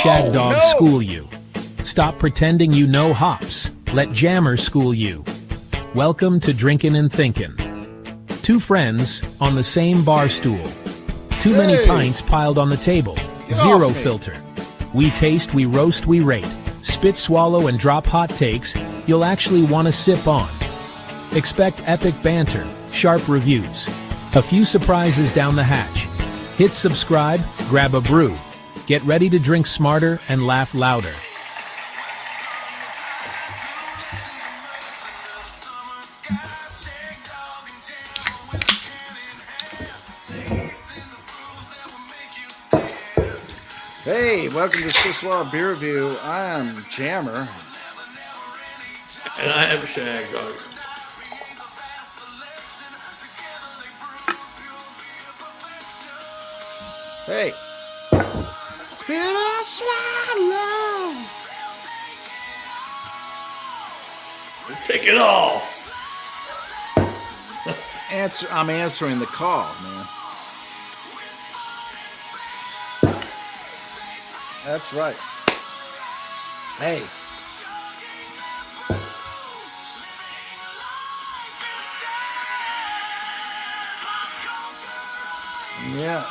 Shagdog school you. Stop pretending you know hops. Let Jammer school you. Welcome to Drinkin' and Thinkin'. Two friends on the same bar stool. Too many pints piled on the table. Zero filter. We taste, we roast, we rate. Spit, swallow, and drop hot takes you'll actually want to sip on. Expect epic banter, sharp reviews, a few surprises down the hatch. Hit subscribe, grab a brew. Get ready to drink smarter and laugh louder. Hey, welcome to Siswa Beer Review. I am Jammer. And I am Shagdog. Hey. Spit or swallow. Take it all. I'm answering the call, man. That's right. Hey. Yeah.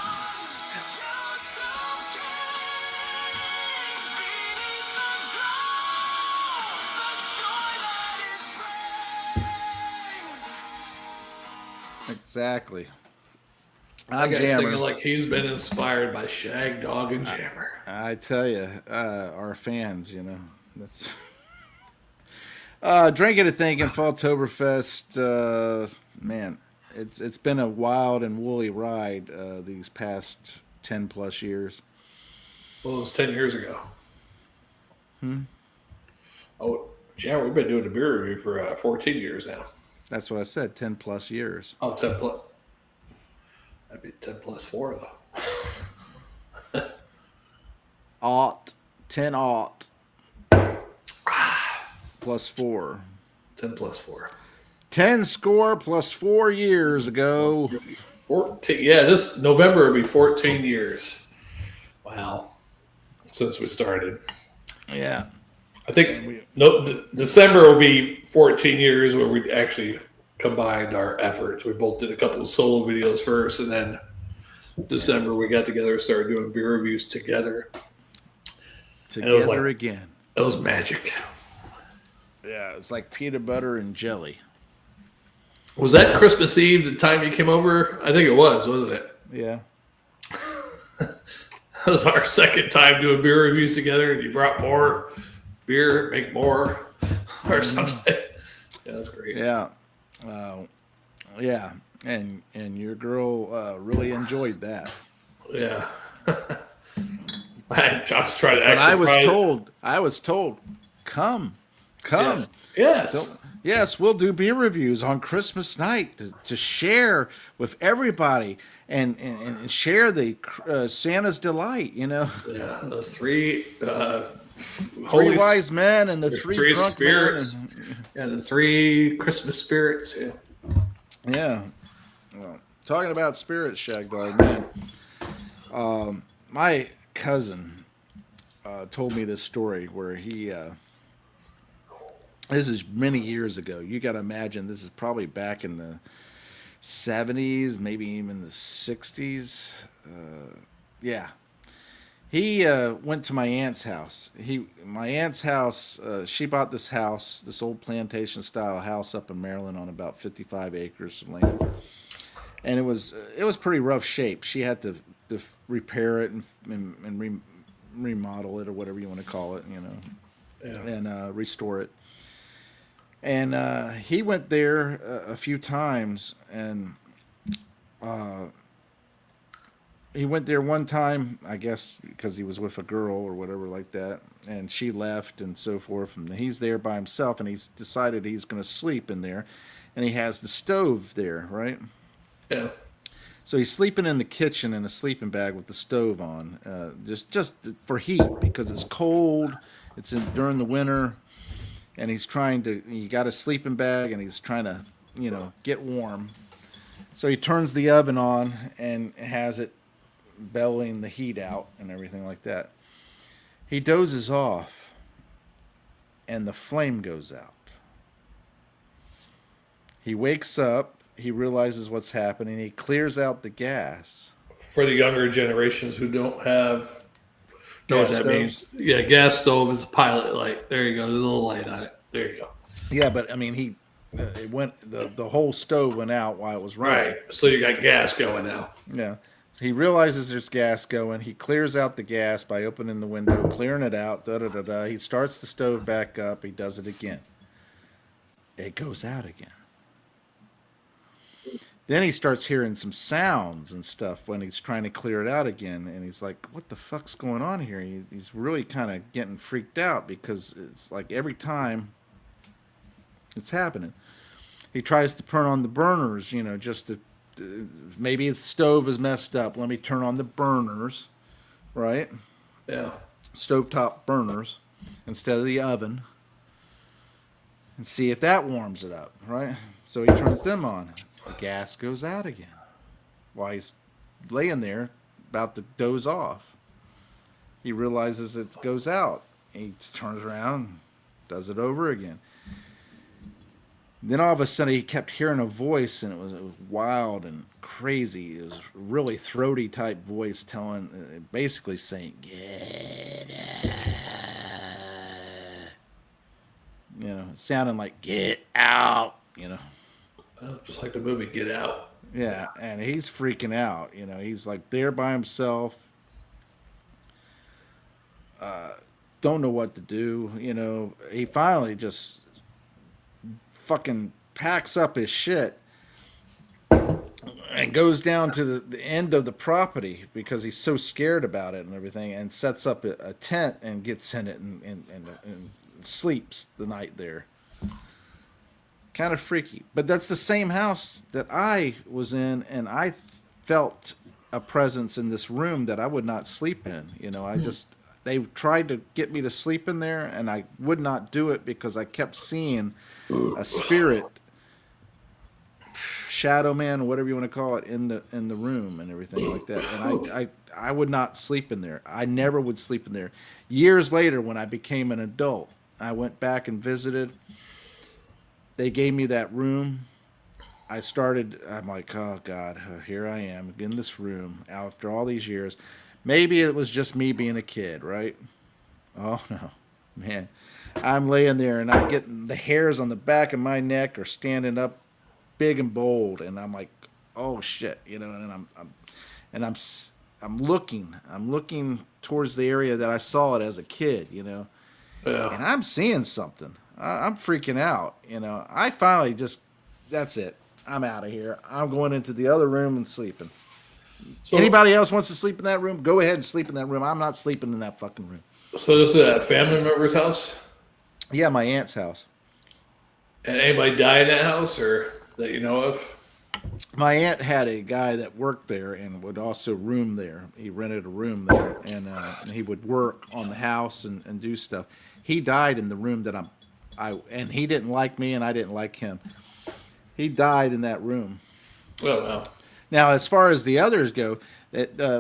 Exactly. I'm singing like he's been inspired by Shagdog and Jammer. I tell you, our fans, you know, that's drinking and thinking Falltoberfest. Man, it's been a wild and woolly ride these past 10+ years. Well, it was 10 years ago. Oh, Jammer, we've been doing a beer review for 14 years now. That's what I said, 10+ years. Oh, 10 plus. That'd be 10 plus 4, though. 10 plus 4. 10 plus 4. 10 score plus 4 years ago. 14. Yeah, this November will be 14 years. Wow. Since we started. Yeah. I think December will be 14 years where we actually combined our efforts. We both did a couple of solo videos first, and then December we got together and started doing beer reviews together. Together again. It was magic. Yeah, it's like peanut butter and jelly. Was that Christmas Eve the time you came over? I think it was, wasn't it? Yeah. That was our second time doing beer reviews together, and you brought more beer, make more, or something. Yeah, that's great. Yeah. Yeah. And your girl really enjoyed that. Yeah. I was trying to But actually. I was told, come. Yes. So, yes, we'll do beer reviews on Christmas night to share with everybody and share the Santa's delight, you know. Yeah, the three wise men and the three drunk spirits. men. And the three Christmas spirits. Yeah. Yeah. Well, talking about spirits, Shagdog, man. My cousin told me this story where he. This is many years ago. You got to imagine this is probably back in the 70s, maybe even the 60s. Yeah. He went to my aunt's house. My aunt's house, she bought this house, this old plantation-style house up in Maryland on about 55 acres of land. And it was pretty rough shape. She had to repair it and remodel it or whatever you want to call it, you know, and restore it. And he went there a few times, and he went there one time, I guess, because he was with a girl or whatever like that, and she left and so forth. And he's there by himself, and he's decided he's going to sleep in there, and he has the stove there, right? Yeah. So he's sleeping in the kitchen in a sleeping bag with the stove on, just for heat because it's cold. It's during the winter. And he got a sleeping bag and he's trying to, get warm. So he turns the oven on and has it bellowing the heat out and everything like that. He dozes off, and the flame goes out. He wakes up. He realizes what's happening. He clears out the gas. For the younger generations who don't have, know what that means. Yeah, gas stove is a pilot light. There you go. There's a little light on it. There you go. Yeah, but I mean, it went. The whole stove went out while it was running. Right. So you got gas going now. Yeah. So he realizes there's gas going. He clears out the gas by opening the window, clearing it out. Da da da da. He starts the stove back up. He does it again. It goes out again. Then he starts hearing some sounds and stuff when he's trying to clear it out again. And he's like, what the fuck's going on here? He's really kind of getting freaked out because it's like every time it's happening. He tries to turn on the burners, just to, maybe his stove is messed up. Let me turn on the burners, right? Yeah. Stovetop burners instead of the oven and see if that warms it up, right? So he turns them on. The gas goes out again while he's laying there about to doze off. He realizes it goes out. He turns around, does it over again. Then all of a sudden he kept hearing a voice, and it was wild and crazy. It was a really throaty type voice basically saying, "Get out." Sounding like, "Get out," Just like the movie Get Out. Yeah, and he's freaking out. He's like there by himself. Don't know what to do. He finally just fucking packs up his shit and goes down to the end of the property because he's so scared about it and everything, and sets up a tent and gets in it and sleeps the night there. Kind of freaky. But that's the same house that I was in, and I felt a presence in this room that I would not sleep in. They tried to get me to sleep in there, and I would not do it because I kept seeing a spirit, shadow man, whatever you want to call it, in the room and everything like that. And I would not sleep in there. I never would sleep in there. Years later, when I became an adult, I went back and visited. They gave me that room. I'm like, oh God, here I am in this room after all these years. Maybe it was just me being a kid, right? Oh no, man. I'm laying there and I'm getting the hairs on the back of my neck are standing up big and bold. And I'm like, oh shit, and I'm looking towards the area that I saw it as a kid, Yeah. And I'm seeing something. I'm freaking out, I finally that's it. I'm out of here. I'm going into the other room and sleeping. So, anybody else wants to sleep in that room? Go ahead and sleep in that room. I'm not sleeping in that fucking room. So this is a family member's house? Yeah, my aunt's house. And anybody died in that house, or that you know of? My aunt had a guy that worked there and would also room there. He rented a room there, and he would work on the house and do stuff. He died in the room that and he didn't like me, and I didn't like him. He died in that room. Oh, wow. Now, as far as the others go,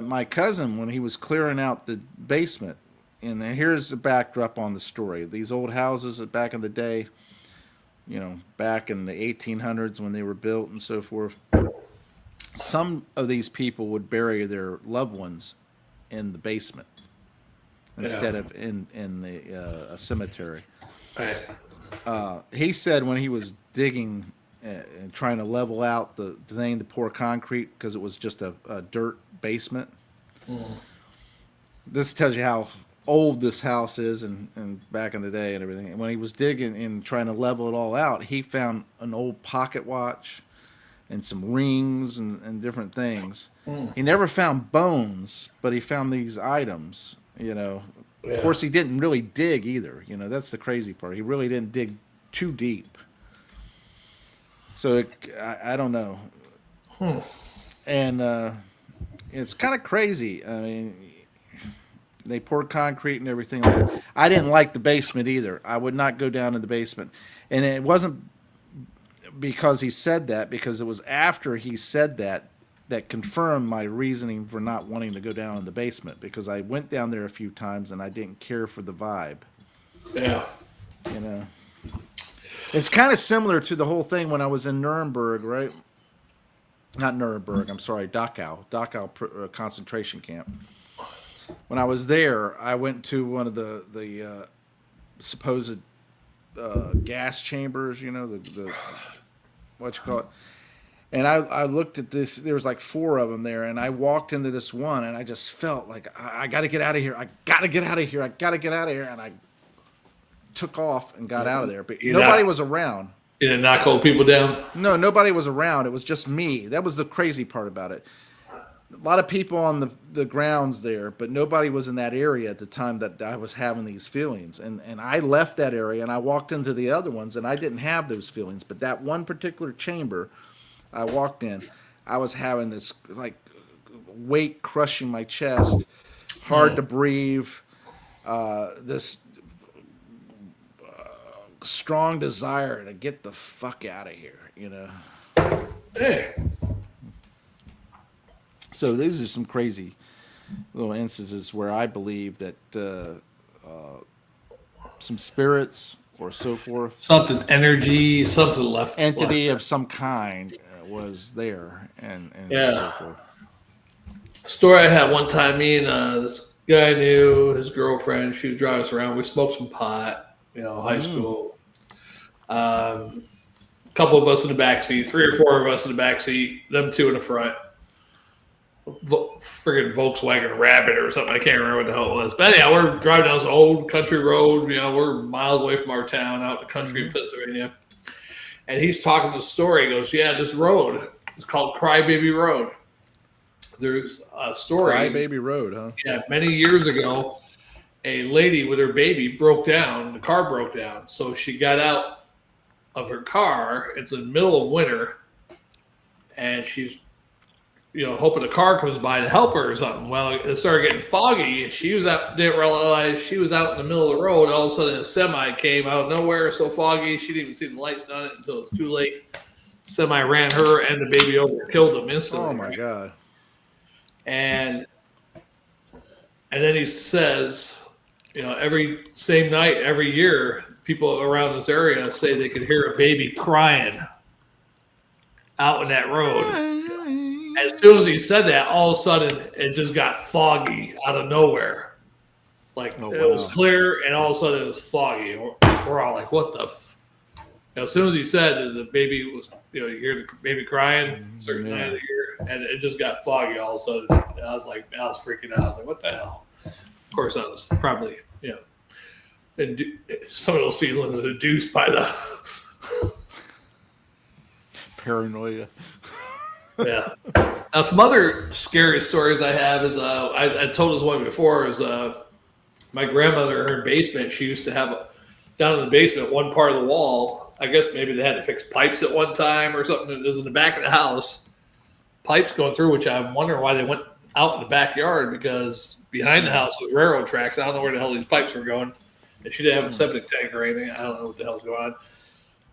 my cousin, when he was clearing out the basement, and here's the backdrop on the story. These old houses back in the day, back in the 1800s when they were built and so forth, some of these people would bury their loved ones in the basement instead of in a cemetery. Right. He said when he was digging and trying to level out the thing to pour concrete because it was just a dirt basement. This tells you how old this house is and back in the day and everything. And when he was digging and trying to level it all out, he found an old pocket watch and some rings and different things. He never found bones, but he found these items, Yeah. Of course, he didn't really dig either. That's the crazy part. He really didn't dig too deep. So I don't know. And it's kind of crazy. I mean, they poured concrete and everything like that. I didn't like the basement either. I would not go down in the basement. And it wasn't because he said that, because it was after he said that that confirmed my reasoning for not wanting to go down in the basement, because I went down there a few times and I didn't care for the vibe. Yeah. You know, it's kind of similar to the whole thing when I was in Nuremberg, right? Not Nuremberg, I'm sorry, Dachau concentration camp. When I was there, I went to one of the supposed gas chambers, you know, the what you call it. And I looked at this. There was like 4 of them there, and I walked into this one, and I just felt like I got to get out of here. I got to get out of here. I got to get out of here. And I took off and got out of there. But nobody was around. You didn't knock old people down? No, nobody was around. It was just me. That was the crazy part about it. A lot of people on the grounds there, but nobody was in that area at the time that I was having these feelings. And I left that area, and I walked into the other ones, and I didn't have those feelings. But that one particular chamber I walked in, I was having this like weight crushing my chest, hard to breathe, this strong desire to get the fuck out of here, you know. Hey. So these are some crazy little instances where I believe that some spirits or so forth, Something energy, something left. entity of some kind was there, and so forth. Story I had one time, me and this guy I knew, his girlfriend, she was driving us around. We smoked some pot, you know, high school. A couple of us in the back seat, 3 or 4 of us in the back seat, them 2 in the front. Friggin' Volkswagen Rabbit or something. I can't remember what the hell it was. But anyhow, we're driving down this old country road. You know, we're miles away from our town out in the country in Pennsylvania. And he's talking the story. He goes, yeah, this road is called Crybaby Road. There's a story. Crybaby Road, huh? Yeah, many years ago, a lady with her baby broke down. The car broke down. So she got out of her car. It's in the middle of winter. And she's, you know, hoping the car comes by to help her or something. Well, it started getting foggy, and she was out, didn't realize she was out in the middle of the road. All of a sudden, a semi came out of nowhere, so foggy, she didn't even see the lights on it until it was too late. Semi ran her and the baby over and killed them instantly. Oh, my God. And then he says, you know, every same night, every year, people around this area say they could hear a baby crying out in that road. As soon as he said that, all of a sudden it just got foggy out of nowhere. Like it was clear, and all of a sudden it was foggy. We're all like, "What the?" You know, as soon as he said that the baby was, you know, you hear the baby crying certain night of the year, and it just got foggy all of a sudden. And I was like, I was freaking out. I was like, "What the hell?" Of course, I was probably, you know, some of those feelings are induced by the paranoia. Yeah. Now, some other scary stories I have is I told this one before is my grandmother in her basement. She used to have down in the basement one part of the wall. I guess maybe they had to fix pipes at one time or something. It was in the back of the house. Pipes going through, which I'm wondering why they went out in the backyard, because behind the house was railroad tracks. I don't know where the hell these pipes were going. And she didn't have a septic tank or anything. I don't know what the hell's going on.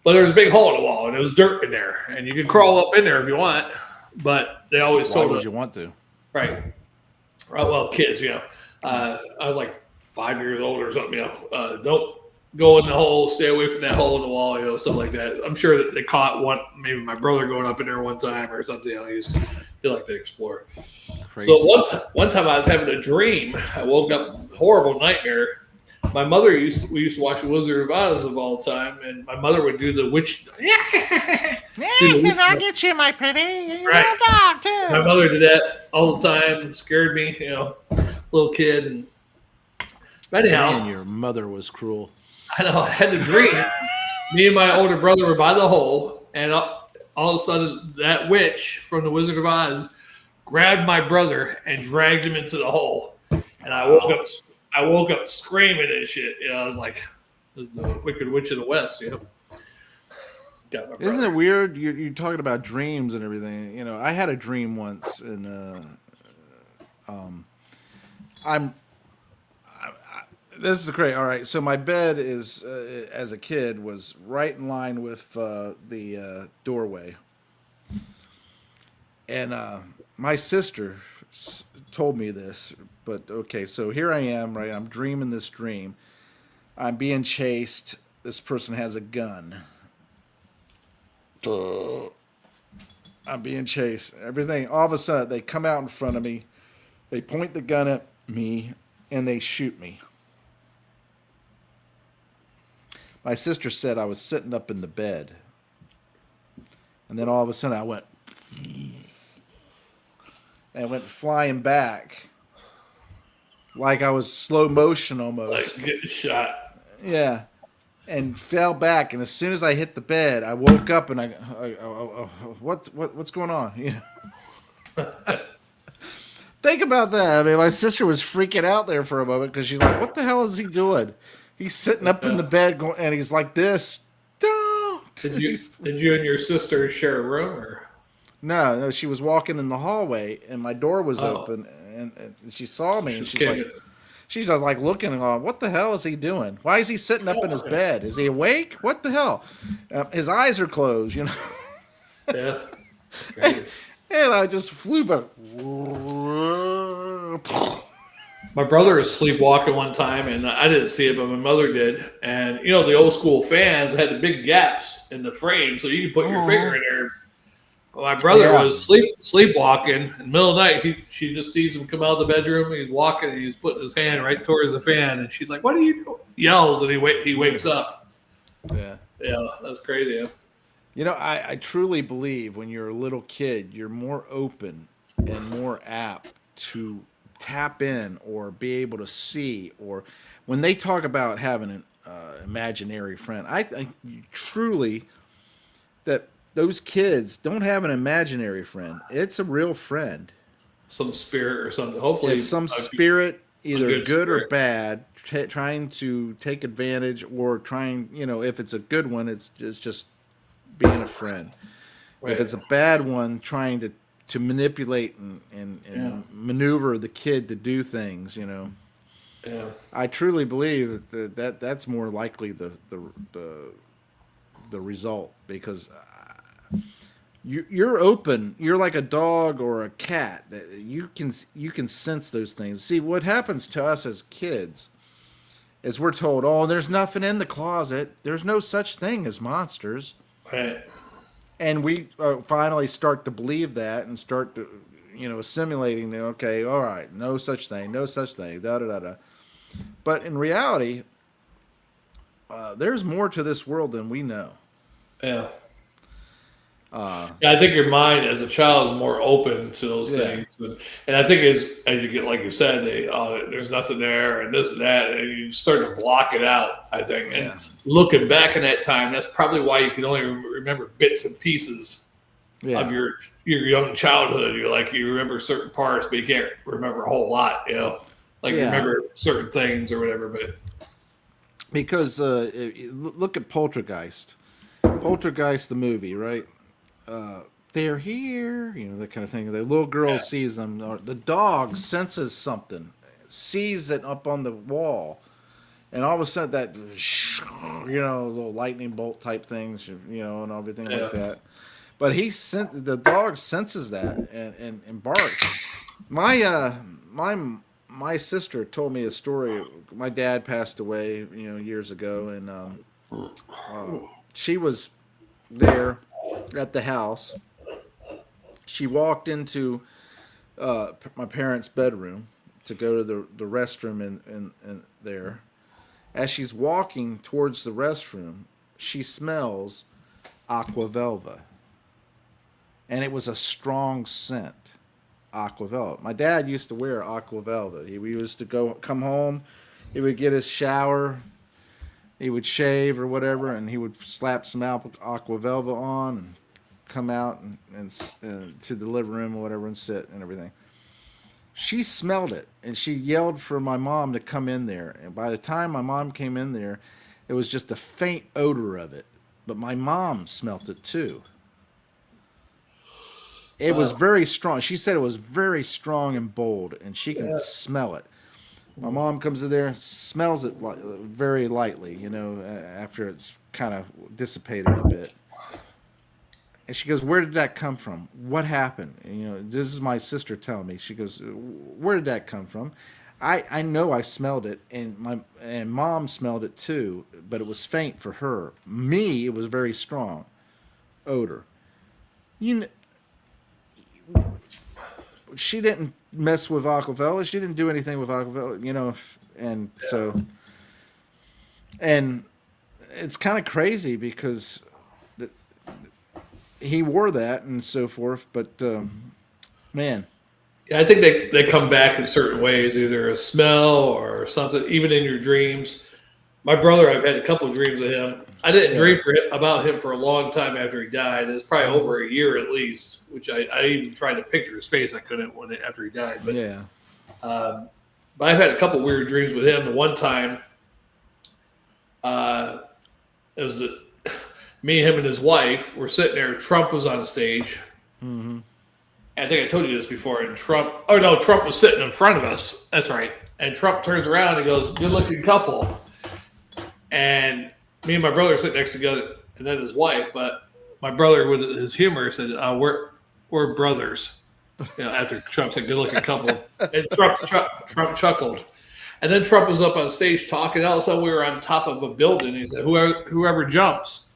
But there was a big hole in the wall, and there was dirt in there. And you could crawl up in there if you want. But they always told us. Why would you want to? Right. Well, kids, you know. I was like 5 years old or something, you know. Don't go in the hole, stay away from that hole in the wall, you know, stuff like that. I'm sure that they caught maybe my brother going up in there one time or something. You know, he liked to explore. Crazy. So one time I was having a dream. I woke up, horrible nightmare. My mother we used to watch Wizard of Oz of all time, and my mother would do the witch. I'll get you, my pretty. You're right. a dog too. My mother did that all the time. Scared me, you know, little kid. And anyhow, Man, your mother was cruel. I know. I had a dream. Me and my older brother were by the hole, and all of a sudden, that witch from the Wizard of Oz grabbed my brother and dragged him into the hole. And I woke up screaming and shit. You know, I was like, "This is the Wicked Witch of the West." You know. Isn't it weird? You're talking about dreams and everything. You know, I had a dream once, and this is great. All right, so my bed is, as a kid, was right in line with the doorway, and my sister told me this, but okay, so here I am, right? I'm dreaming this dream. I'm being chased. This person has a gun. I'm being chased. Everything. All of a sudden, they come out in front of me. They point the gun at me, and they shoot me. My sister said I was sitting up in the bed. And then all of a sudden, I went... and went flying back. Like I was slow motion almost. Like getting shot. Yeah. And fell back, and as soon as I hit the bed, I woke up, and what's going on? Yeah. Think about that. I mean, my sister was freaking out there for a moment because she's like, "What the hell is he doing? He's sitting up in the bed, going, and he's like this." No. Did you and your sister share a room, or? No, she was walking in the hallway, and my door was open, and she saw me, and she's just like looking and going, "What the hell is he doing? Why is he sitting up in his bed? Is he awake? What the hell?" His eyes are closed, you know. Yeah. And I just flew back. My brother was sleepwalking one time, and I didn't see it, but my mother did. And you know, the old school fans had the big gaps in the frame, so you could put your finger in there. Well, my brother was sleepwalking in the middle of the night. She just sees him come out of the bedroom. He's walking, and he's putting his hand right towards the fan, and she's like, "What are you doing?" Yells, and he wakes up. Yeah, that's crazy. Yeah. You know, I truly believe when you're a little kid, you're more open and more apt to tap in or be able to see. Or when they talk about having an imaginary friend, I think truly that those kids don't have an imaginary friend. It's a real friend. Some spirit or something. Hopefully, it's some spirit, either good or bad, trying to take advantage or trying. You know, if it's a good one, it's just being a friend. Right. If it's a bad one, trying to manipulate and maneuver the kid to do things, you know. Yeah. I truly believe that's more likely the result, because you're open. You're like a dog or a cat. That you can sense those things. See, what happens to us as kids is we're told, "Oh, there's nothing in the closet. There's no such thing as monsters." Right. And we finally start to believe that and start to, assimilating. Okay, all right, no such thing, da da da da. But in reality, there's more to this world than we know. Yeah. I think your mind as a child is more open to those things, and I think as you get, like you said, there's nothing there and this and that, and you start to block it out. I think, and looking back in that time, that's probably why you can only remember bits and pieces of your young childhood. You remember certain parts, but you can't remember a whole lot. You remember certain things or whatever. But because look at Poltergeist the movie, right? They're here, that kind of thing. The little girl sees them. Or the dog senses something, sees it up on the wall, and all of a sudden that, little lightning bolt type things, and everything like that. But the dog senses that and barks. My sister told me a story. My dad passed away, years ago, and she was there at the house. She walked into my parents' bedroom to go to the restroom in there. As she's walking towards the restroom, she smells aqua velva. And it was a strong scent, aqua velva. My dad used to wear aqua velva. We used to come home, he would get his shower, he would shave or whatever, and he would slap some aqua velva on and come out and to the living room or whatever and sit and everything. She smelled it, and she yelled for my mom to come in there. And by the time my mom came in there, it was just a faint odor of it. But my mom smelt it too. It was very strong. She said it was very strong and bold, and she can smell it. My mom comes in there, smells it very lightly, after it's kind of dissipated a bit. And she goes, "Where did that come from? What happened?" And, this is my sister telling me. She goes, "Where did that come from?" I know I smelled it, and mom smelled it too, but it was faint for her. Me, it was very strong odor. You, she didn't mess with Aquavella. She didn't do anything with Aquavella, and so, and it's kind of crazy because he wore that and so forth, but man. Yeah, I think they come back in certain ways, either a smell or something, even in your dreams. My brother, I've had a couple of dreams of him. I didn't dream about him for a long time after he died. It was probably over a year at least, which I even tried to picture his face. I couldn't after he died. But yeah. But I've had a couple of weird dreams with him. The one time, it was me, him, and his wife were sitting there. Trump was on stage. Mm-hmm. I think I told you this before. And Trump was sitting in front of us. That's right. And Trump turns around and goes, "Good looking couple." And me and my brother sit next together, and then his wife. But my brother, with his humor, said, "We're brothers." After Trump said, "Good looking couple," and Trump chuckled. And then Trump was up on stage talking. All of a sudden, we were on top of a building. He said, "Whoever jumps,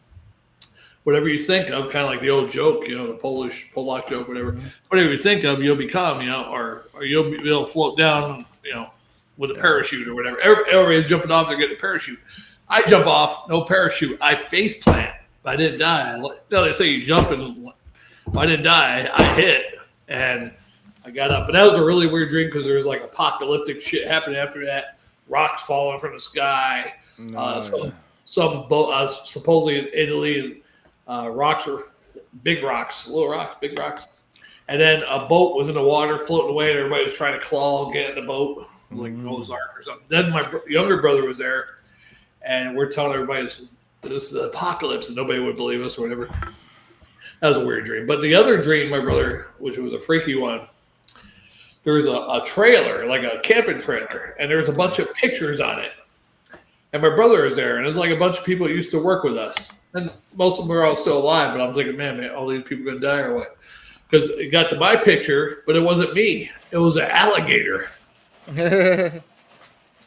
whatever you think of," kind of like the old joke, the Polak joke, whatever. Mm-hmm. Whatever you think of, you'll become, or you'll be able to float down, with a parachute or whatever. Everybody's jumping off, they're getting a parachute. I jump off, no parachute. I face plant. I didn't die. They say you jump and I didn't die. I hit and I got up. But that was a really weird dream because there was like apocalyptic shit happening after that. Rocks falling from the sky. Some boat, supposedly in Italy. Rocks were big rocks, little rocks, big rocks. And then a boat was in the water floating away, and everybody was trying to claw, get in the boat, like Noah's Ark or something. Then my younger brother was there, and we're telling everybody this is the apocalypse, and nobody would believe us or whatever. That was a weird dream. But the other dream, my brother, which was a freaky one, there was a trailer, like a camping trailer, and there was a bunch of pictures on it. And my brother was there, and it was like a bunch of people that used to work with us. And most of them were all still alive, but I was thinking, man, all these people going to die or what? Because it got to my picture, but it wasn't me. It was an alligator. It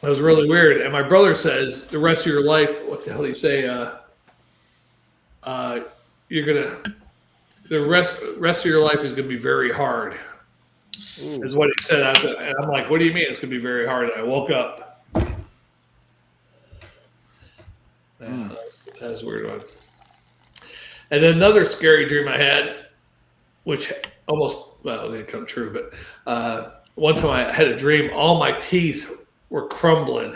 was really weird. And my brother says, the rest of your life, what the hell do you say? The rest of your life is going to be very hard. Ooh. Is what he said. And I'm like, what do you mean it's going to be very hard? And I woke up. That was a weird one. And then another scary dream I had, which didn't come true, but one time I had a dream, all my teeth were crumbling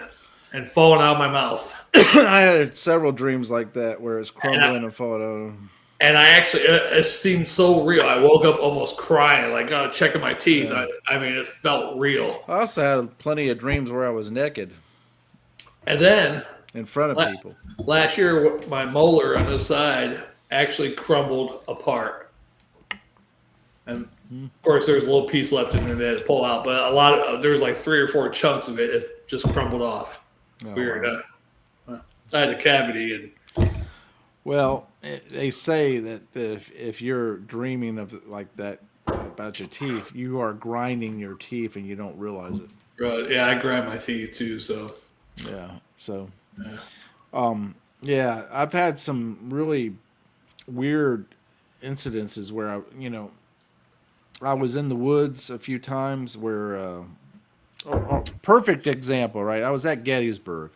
and falling out of my mouth. I had several dreams like that where it's crumbling and falling out. And I actually, it seemed so real. I woke up almost crying, like checking my teeth. Yeah. I mean, it felt real. I also had plenty of dreams where I was naked. And then in front of people. Last year, my molar on this side actually crumbled apart. And of course, there's a little piece left in there that I had to pull out, but there was like 3 or 4 chunks of it just crumbled off. Weird. Wow. I had a cavity. Well, they say that if you're dreaming of like that about your teeth, you are grinding your teeth and you don't realize it. Right. Yeah, I grind my teeth too. So. Yeah. So. Yeah, I've had some really weird incidences where I was in the woods a few times where perfect example, right? I was at Gettysburg.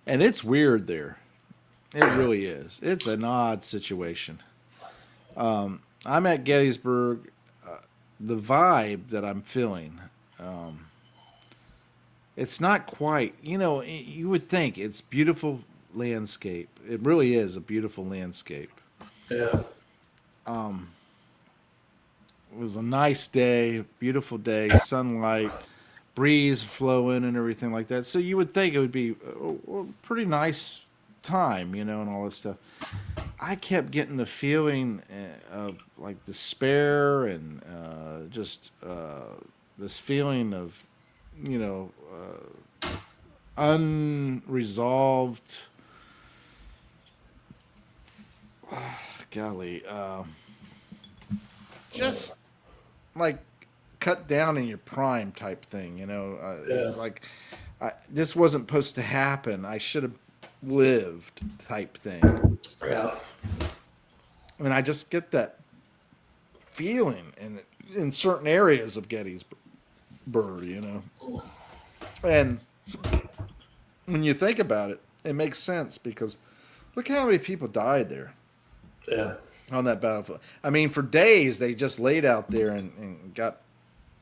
And it's weird there. It really is. It's an odd situation. I'm at Gettysburg. The vibe that I'm feeling, it's not quite, you would think it's beautiful landscape. It really is a beautiful landscape. Yeah. It was a nice day, beautiful day, sunlight, breeze flowing and everything like that. So you would think it would be a pretty nice time, and all that stuff. I kept getting the feeling of like despair and just this feeling of, unresolved. golly, just like cut down in your prime type thing, you know. It's like this wasn't supposed to happen. I should have lived type thing. Yeah. I mean, I just get that feeling in certain areas of Gettysburg, you know. And when you think about it, it makes sense because look how many people died there. Yeah. On that battlefield. I mean, for days they just laid out there and got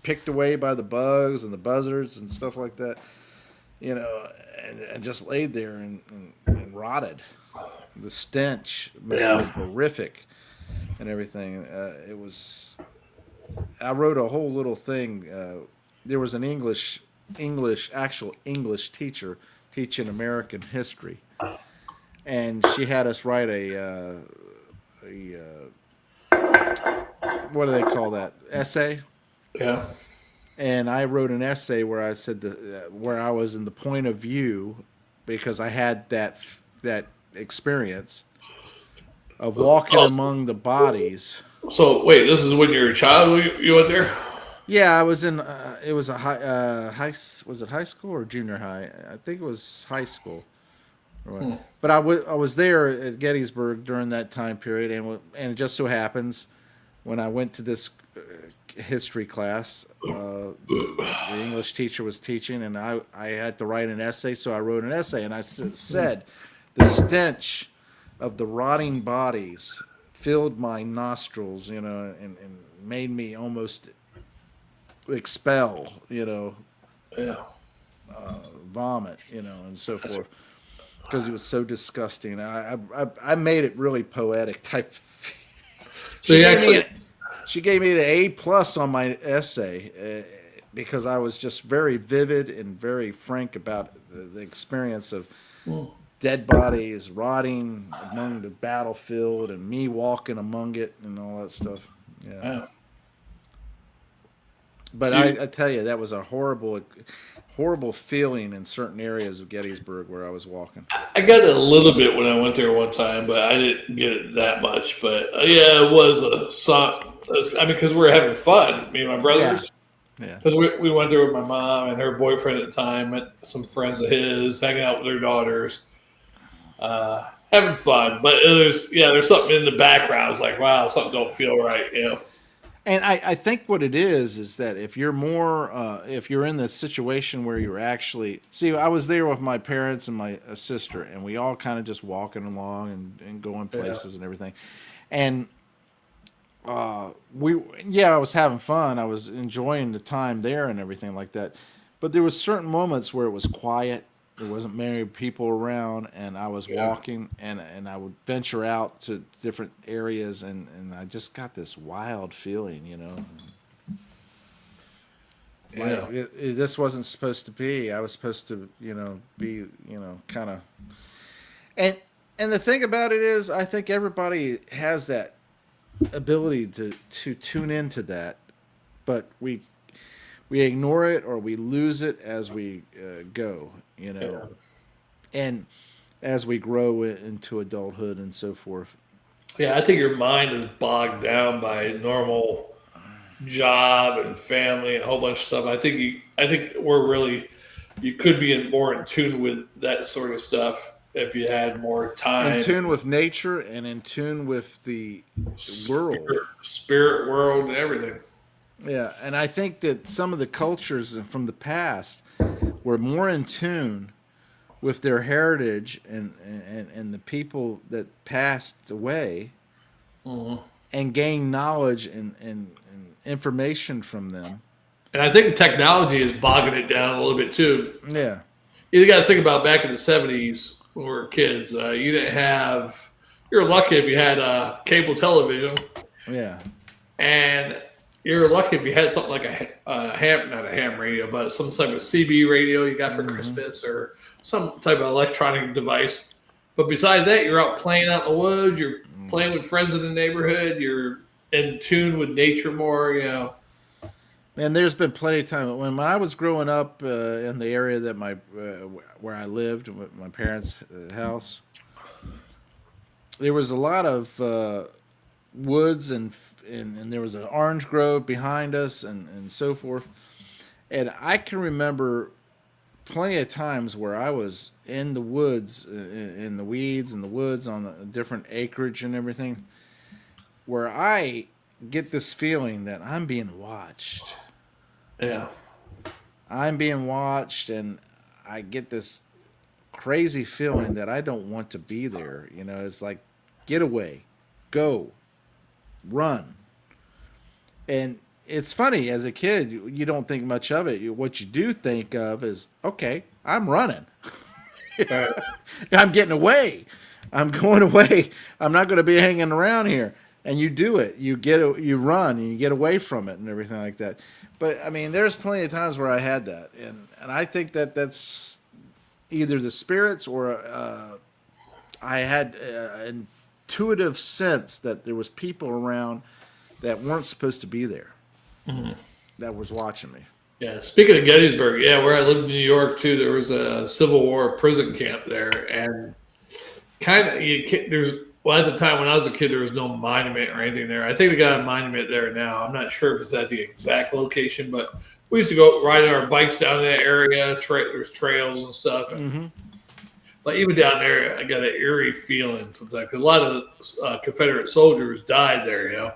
picked away by the bugs and the buzzards and stuff like that, you know, and just laid there and rotted. The stench must have been horrific and everything. It was. I wrote a whole little thing. There was an actual English teacher teaching American history, and she had us write a what do they call that? Essay. Yeah. And I wrote an essay where I said where I was in the point of view because I had that experience of walking among the bodies. So wait, this is when you were a child. You went there? Yeah, I was in. It was a was it high school or junior high? I think it was high school. But I was there at Gettysburg during that time period, and it just so happens when I went to this history class, the English teacher was teaching, and I had to write an essay, so I wrote an essay, and I said, the stench of the rotting bodies filled my nostrils, you know, and made me almost expel, you know, vomit, you know, and so forth, because it was so disgusting. I made it really poetic type. So She gave me the A+ on my essay because I was just very vivid and very frank about the experience of dead bodies rotting among the battlefield and me walking among it and all that stuff. Yeah. Wow. But I tell you, that was a horrible feeling in certain areas of Gettysburg where I was walking. I got it a little bit when I went there one time, but I didn't get it that much. But yeah, it was a song. I mean, because we were having fun, me and my brothers. Yeah. Because we went there with my mom and her boyfriend at the time, met some friends of his, hanging out with their daughters, having fun. But there's something in the background. It's like, wow, something don't feel right, you know. And I think what it is that if you're if you're in the situation where you're actually I was there with my parents and my sister, and we all kind of just walking along and going places and everything, and I was having fun. I was enjoying the time there and everything like that. But there was certain moments where it was quiet. There wasn't many people around, and I was walking, and I would venture out to different areas, and I just got this wild feeling, you know. Yeah. This wasn't supposed to be. I was supposed to, you know, be, you know, kind of. And the thing about it is, I think everybody has that ability to tune into that, but we ignore it or we lose it as we go, you know, and as we grow into adulthood and so forth. Yeah, I think your mind is bogged down by normal job and family and a whole bunch of stuff. I think you could be more in tune with that sort of stuff if you had more time. In tune with nature and in tune with the world. Spirit world and everything. Yeah, and I think that some of the cultures from the past were more in tune with their heritage and the people that passed away and gained knowledge and information from them. And I think the technology is bogging it down a little bit too. Yeah. You got to think about back in the 70s when we were kids. You're lucky if you had cable television. Yeah. And you're lucky if you had something like not a ham radio, but some type of CB radio you got for Christmas or some type of electronic device. But besides that, you're out playing out in the woods. You're playing with friends in the neighborhood. You're in tune with nature more, you know. And there's been plenty of time when I was growing up in the area that where I lived, my parents' house. There was a lot of woods and there was an orange grove behind us and so forth. And I can remember plenty of times where I was in the woods, in the weeds and the woods on the different acreage and everything, where I get this feeling that I'm being watched. Yeah. I'm being watched, and I get this crazy feeling that I don't want to be there. You know, it's like, get away, go, run. And it's funny, as a kid, you don't think much of it. What you do think of is, okay, I'm running. I'm getting away. I'm going away. I'm not going to be hanging around here. And you do it. You run and you get away from it and everything like that. But I mean, there's plenty of times where I had that, and I think that that's either the spirits or I had an intuitive sense that there was people around that weren't supposed to be there, that was watching me. Yeah. Speaking of Gettysburg, yeah, where I lived in New York too, there was a Civil War prison camp there, and well, at the time when I was a kid, there was no monument or anything there. I think they got a monument there now. I'm not sure if it's at the exact location, but we used to go riding our bikes down in that area. There's trails and stuff. But even down there, I got an eerie feeling sometimes. 'Cause a lot of Confederate soldiers died there, you know.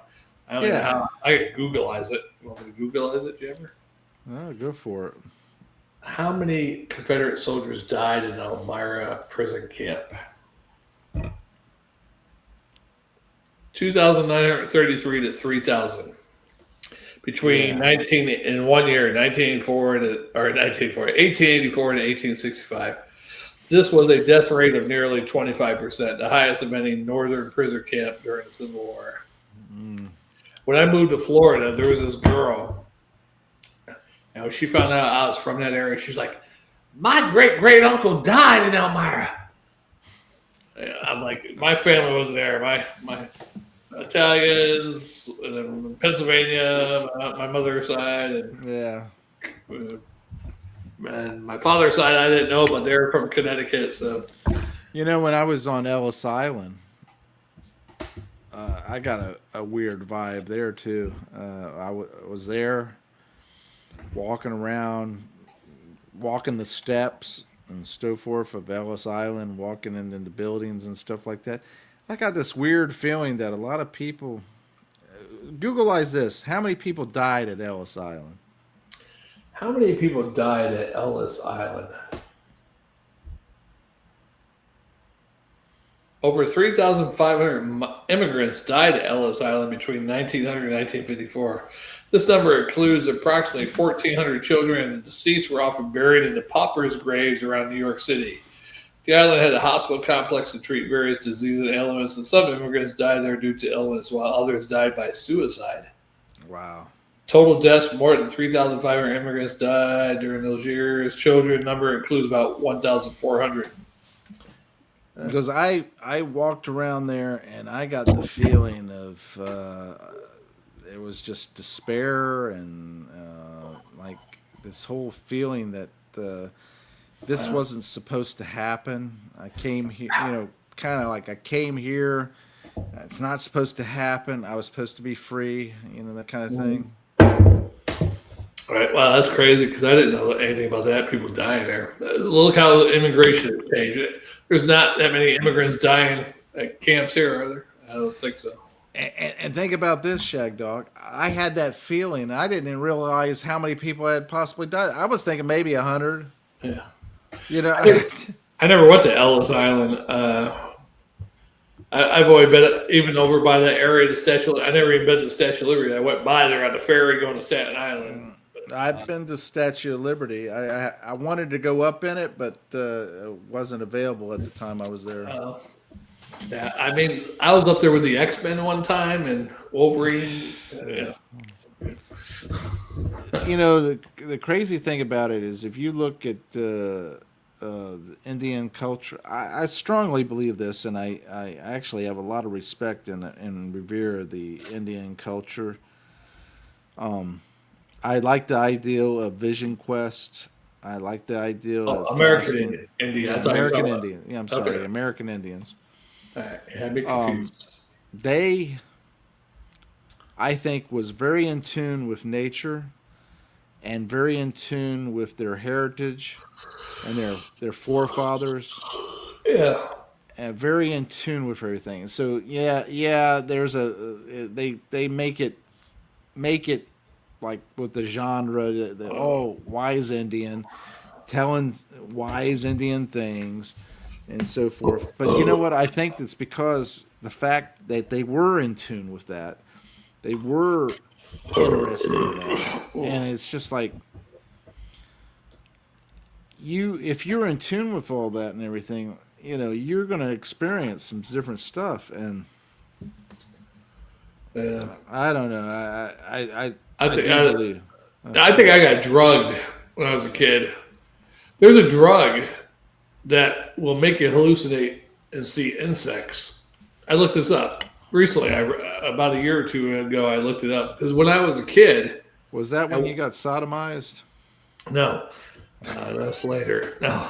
I don't know how. I could Googleize it. You want me to Googleize it, Jammer? Oh, go for it. How many Confederate soldiers died in Elmira prison camp? 2,933 to 3,000 between 1884 to 1865. This was a death rate of nearly 25%, the highest of any northern prison camp during the Civil War. When I moved to Florida, there was this girl. And when she found out I was from that area, she's like, "My great uncle died in Elmira." I'm like, my family was there. My Italians, and then Pennsylvania, my mother's side, and and my father's side I didn't know, but they're from Connecticut. So, you know, when I was on Ellis Island, I got a weird vibe there too. I was there, walking around, walking the steps and so forth of Ellis Island, walking into the buildings and stuff like that. I got this weird feeling that a lot of people. Googleize this. How many people died at Ellis Island? How many people died at Ellis Island? Over 3,500 immigrants died at Ellis Island between 1900 and 1954. This number includes approximately 1,400 children, and the deceased were often buried in the paupers' graves around New York City. The island had a hospital complex to treat various diseases and ailments, and some immigrants died there due to illness, while others died by suicide. Wow. Total deaths, more than 3,500 immigrants died during those years. Children number includes about 1,400. Because I walked around there and I got the feeling of it was just despair and like this whole feeling that this wasn't supposed to happen. I came here, you know, kind of like I came here. It's not supposed to happen. I was supposed to be free, you know, that kind of thing. Right. Wow, that's crazy because I didn't know anything about that. People dying there. Look how immigration has changed. There's not that many immigrants dying at camps here, are there? I don't think so. And think about this, Shagdog. I had that feeling. I didn't realize how many people had possibly died. I was thinking maybe 100. Yeah. You know, I never went to Ellis Island. I've only been even over by that area, the Statue. I never even been to the Statue of Liberty. I went by there on the ferry going to Staten Island. I've been to Statue of Liberty. I wanted to go up in it, but it wasn't available at the time I was there. Yeah, I mean, I was up there with the X-Men one time and Wolverine. Yeah. You know, the crazy thing about it is if you look at the Indian culture, I strongly believe this, and I actually have a lot of respect and revere the Indian culture. I like the ideal of Vision Quest. I like the ideal of American Indian. American Indian. Yeah, I'm sorry, okay. American Indians. Right. Yeah, I'd be confused. I think was very in tune with nature and very in tune with their heritage and their forefathers, Yeah. and very in tune with everything. So yeah, there's they make it like with the genre, oh, wise Indian telling wise Indian things and so forth. But you know what? I think it's because the fact that they were in tune with that, they were interested in that, and it's just like if you're in tune with all that and everything, you're going to experience some different stuff. And Yeah. I don't know. I think do believe. I think I got drugged when I was a kid. There's a drug that will make you hallucinate and see insects. I looked this up recently. About a year or two ago, I looked it up because when I was a kid. Was that when you got sodomized? No, that's later. No,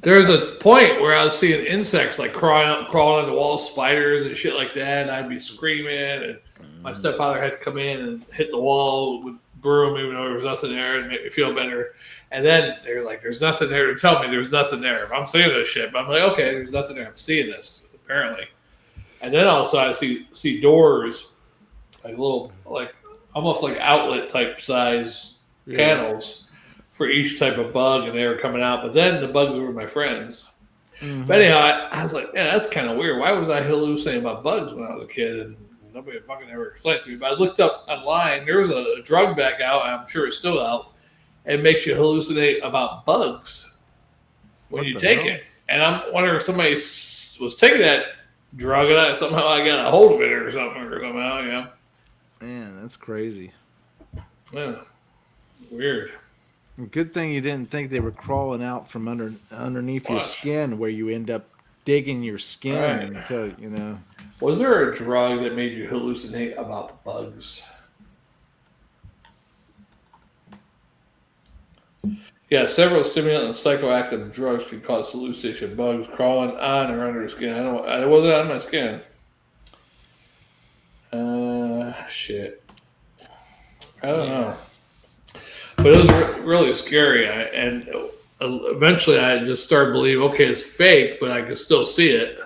there's a point where I was seeing insects like crawling on the walls, spiders and shit like that, and I'd be screaming, and my stepfather had to come in and hit the wall with broom even though there was nothing there and make me feel better. And then they're like, "There's nothing there to tell me there's nothing there." I'm seeing this shit, but I'm like, "Okay, there's nothing there. I'm seeing this apparently." And then all of a sudden, I see doors, like little, like almost like outlet type size panels for each type of bug, and they were coming out. But then the bugs were my friends. Mm-hmm. But anyhow, I was like, "Yeah, that's kind of weird. Why was I hallucinating about bugs when I was a kid?" And nobody fucking ever explained it to me. But I looked up online. There was a drug back out, and I'm sure it's still out. It makes you hallucinate about bugs when you take it. And I'm wondering if somebody was taking that drug and somehow I got a hold of it or something or somehow, yeah. Man, that's crazy. Yeah, weird. Good thing you didn't think they were crawling out from underneath your skin, where you end up digging your skin until. Was there a drug that made you hallucinate about bugs? Yeah, several stimulant and psychoactive drugs can cause hallucination. Bugs crawling on or under the skin. I wasn't on my skin. Shit. I don't know. But it was really scary. And eventually I just started believing, okay, it's fake, but I could still see it.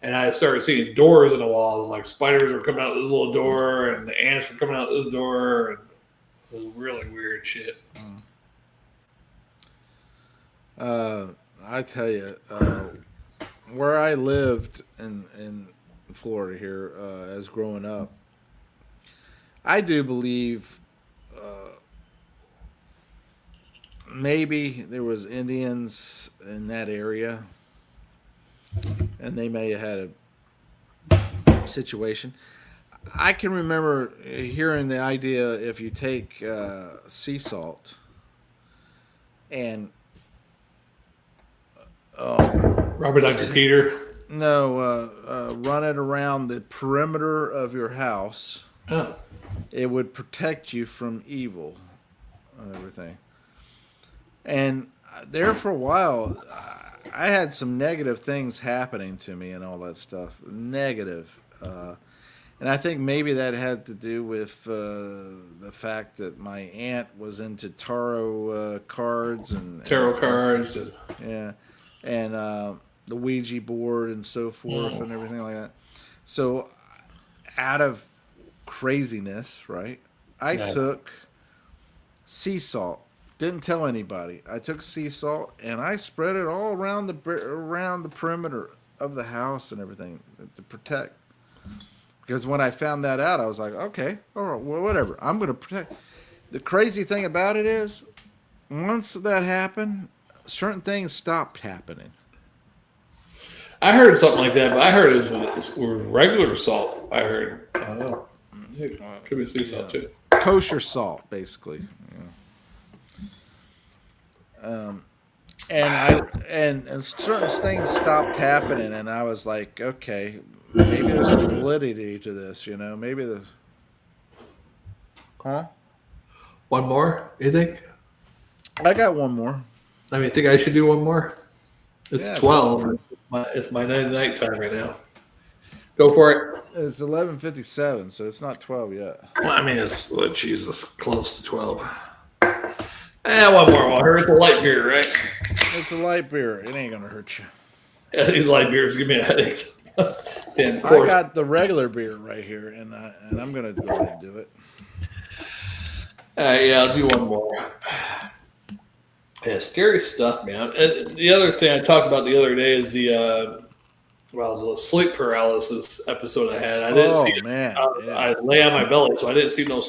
And I started seeing doors in the walls, like spiders were coming out this little door, and the ants were coming out this door, and it was really weird shit. I tell you, where I lived in Florida here, as growing up, I do believe maybe there was Indians in that area, and they may have had a situation. I can remember hearing the idea if you take sea salt and Robert Dr. Peter. No, run it around the perimeter of your house. Oh. It would protect you from evil and everything. And there for a while, I had some negative things happening to me and all that stuff. Negative. And I think maybe that had to do with the fact that my aunt was into tarot cards and cards. And the Ouija board and so forth and everything like that. So out of craziness, right, I took sea salt. Didn't tell anybody. I took sea salt and I spread it all around the perimeter of the house and everything to protect. Because when I found that out, I was like, okay, all right, well, whatever. I'm going to protect. The crazy thing about it is, once that happened, certain things stopped happening. I heard something like that, but I heard it was regular salt. I heard. I don't know. It could be sea salt too. Kosher salt, basically. And certain things stopped happening, and I was like, okay, maybe there's some validity to this, maybe the. Huh? One more, you think? I got one more. I mean, think I should do one more? It's 12. Definitely. It's my night time right now. Go for it. It's 11:57, so it's not 12 yet. Well, I mean, it's Jesus, close to 12. One more water. It's a light beer, right? It's a light beer. It ain't gonna hurt you. Yeah, these light beers give me a headache. Damn, of I course. got the regular beer right here, and I'm gonna go ahead and do it. Yeah, I'll do one more. Yeah, scary stuff, man. And the other thing I talked about the other day is the sleep paralysis episode I had. I didn't see it. Man, yeah. I lay on my belly, so I didn't see no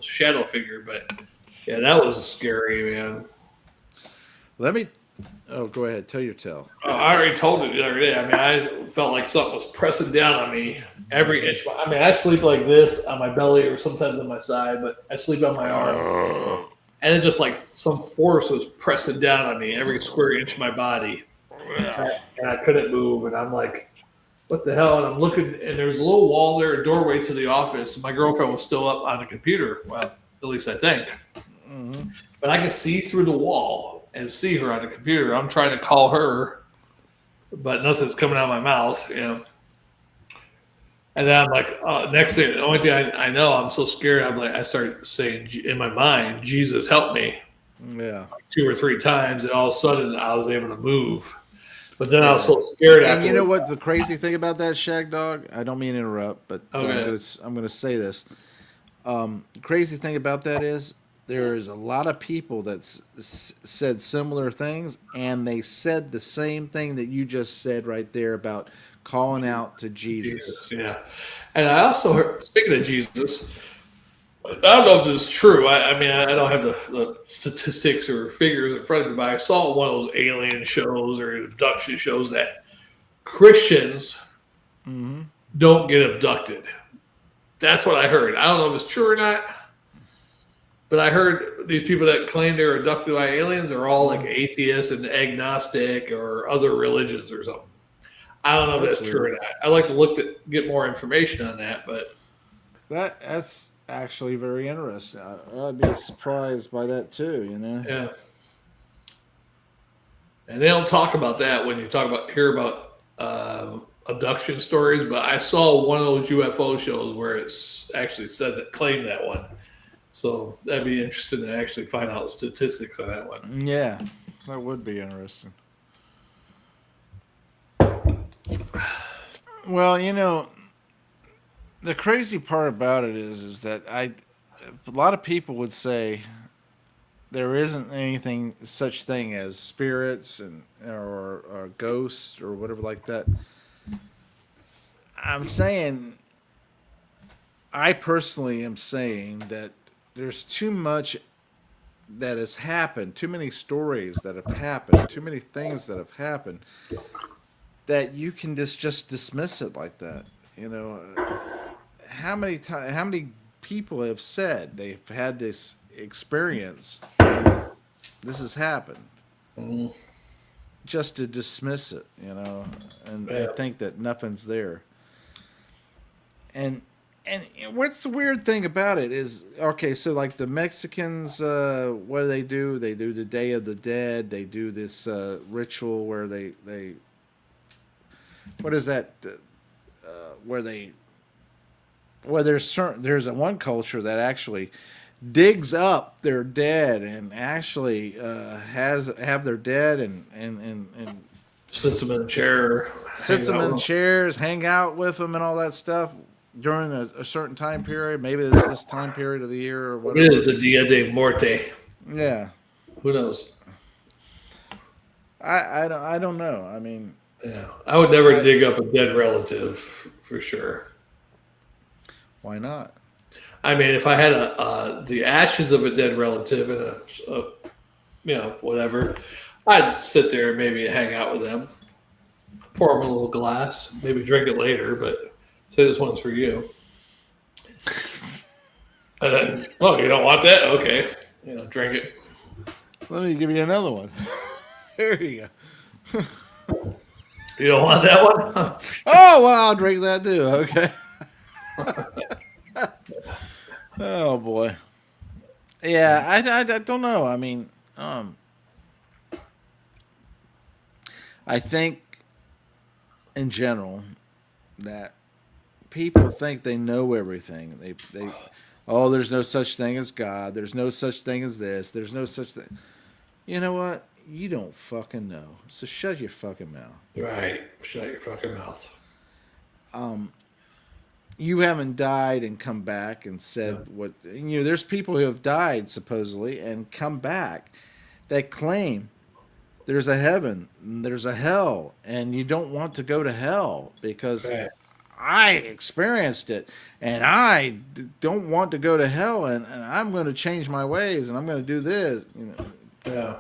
shadow figure. But yeah, that was scary, man. Go ahead. Tell your tale. I already told it the other day. I mean, I felt like something was pressing down on me every inch. I mean, I sleep like this on my belly or sometimes on my side, but I sleep on my arm. And it's just like some force was pressing down on me every square inch of my body. And I couldn't move. And I'm like, what the hell? And I'm looking, and there's a little wall there, a doorway to the office. And my girlfriend was still up on the computer. Well, at least I think. Mm-hmm. But I could see through the wall and see her on the computer. I'm trying to call her, but nothing's coming out of my mouth. You know. And then I'm like, next thing, the only thing I know, I'm so scared. I start saying in my mind, Jesus, help me. Yeah. Like 2 or 3 times, and all of a sudden I was able to move. But then I was so scared. And you know what the crazy thing about that, Shagdog? I don't mean to interrupt, but okay. I'm going to say this. The crazy thing about that is there's a lot of people that said similar things, and they said the same thing that you just said right there about calling out to Jesus. Yeah. And I also heard, speaking of Jesus, I don't know if this is true. I mean, I don't have the statistics or figures in front of me, but I saw one of those alien shows or abduction shows that Christians don't get abducted. That's what I heard. I don't know if it's true or not, but I heard these people that claim they're abducted by aliens are all like atheists and agnostic or other religions or something. I don't know if that's true or not. I'd like to get more information on that, but that's actually very interesting. I'd be surprised by that too, you know? Yeah. And they don't talk about that when you hear about abduction stories, but I saw one of those UFO shows where it's actually said that claimed that one. So that'd be interesting to actually find out statistics on that one. Yeah, that would be interesting. Well, you know, the crazy part about it is that a lot of people would say there isn't anything such thing as spirits or ghosts or whatever like that. I personally am saying that there's too much that has happened, too many stories that have happened, too many things that have happened that you can just dismiss it like that. You know, how many people have said they've had this experience, this has happened, just to dismiss it, you know, and think that nothing's there. And what's the weird thing about it is, okay, so like the Mexicans, what do? They do the Day of the Dead. They do this ritual where they what is that? There's one culture that actually digs up their dead and actually have their dead and sits them in a chair, chairs, hang out with them, and all that stuff during a certain time period. Maybe it's this time period of the year or whatever. It is the Dia de Muerte. Yeah. Who knows? I don't know. I mean, yeah, I would never dig up a dead relative for sure. Why not? I mean, if I had the ashes of a dead relative and a whatever, I'd sit there and maybe hang out with them, pour them a little glass, maybe drink it later, but say this one's for you. And then, you don't want that? Okay, drink it. Let me give you another one. There you go. You don't want that one? Oh, well, I'll drink that too. Okay. Oh boy. Yeah, I don't know. I mean, I think in general that people think they know everything. They oh, there's no such thing as God. There's no such thing as this. There's no such thing. You know what? You don't fucking know. So shut your fucking mouth. Right. Shut your fucking mouth. You haven't died and come back and said what there's people who have died supposedly and come back that claim there's a heaven, there's a hell, and you don't want to go to hell because I experienced it and I don't want to go to hell and I'm going to change my ways and I'm going to do this. Yeah.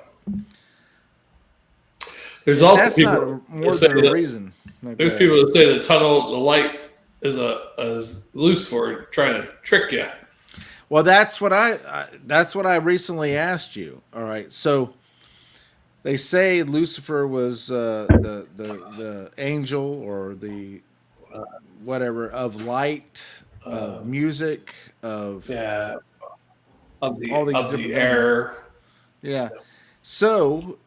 There's also that's people not more than a reason. There's people that say the light is Lucifer trying to trick you. Well, that's what I recently asked you. All right, so they say Lucifer was the angel or the whatever of light, of music, of of the all these of different the air. Yeah. So,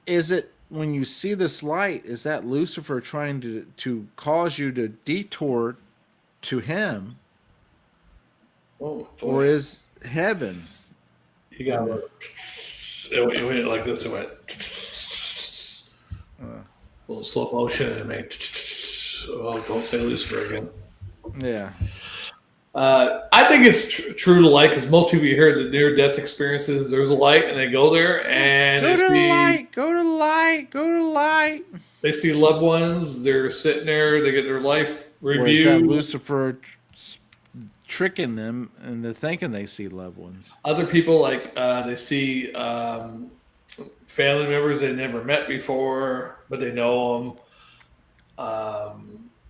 is it when you see this light? Is that Lucifer trying to cause you to detour to him, or is heaven? You got it went like this. It went a little slow motion and it made. Oh, don't say Lucifer again. Yeah. I think it's true to light because most people you hear the near-death experiences. There's a light, and they go there and go to the light, go to the light, go to the light. They see loved ones. They're sitting there. They get their life reviewed. Or is that Lucifer tricking them into thinking they see loved ones? Other people they see family members they never met before, but they know them.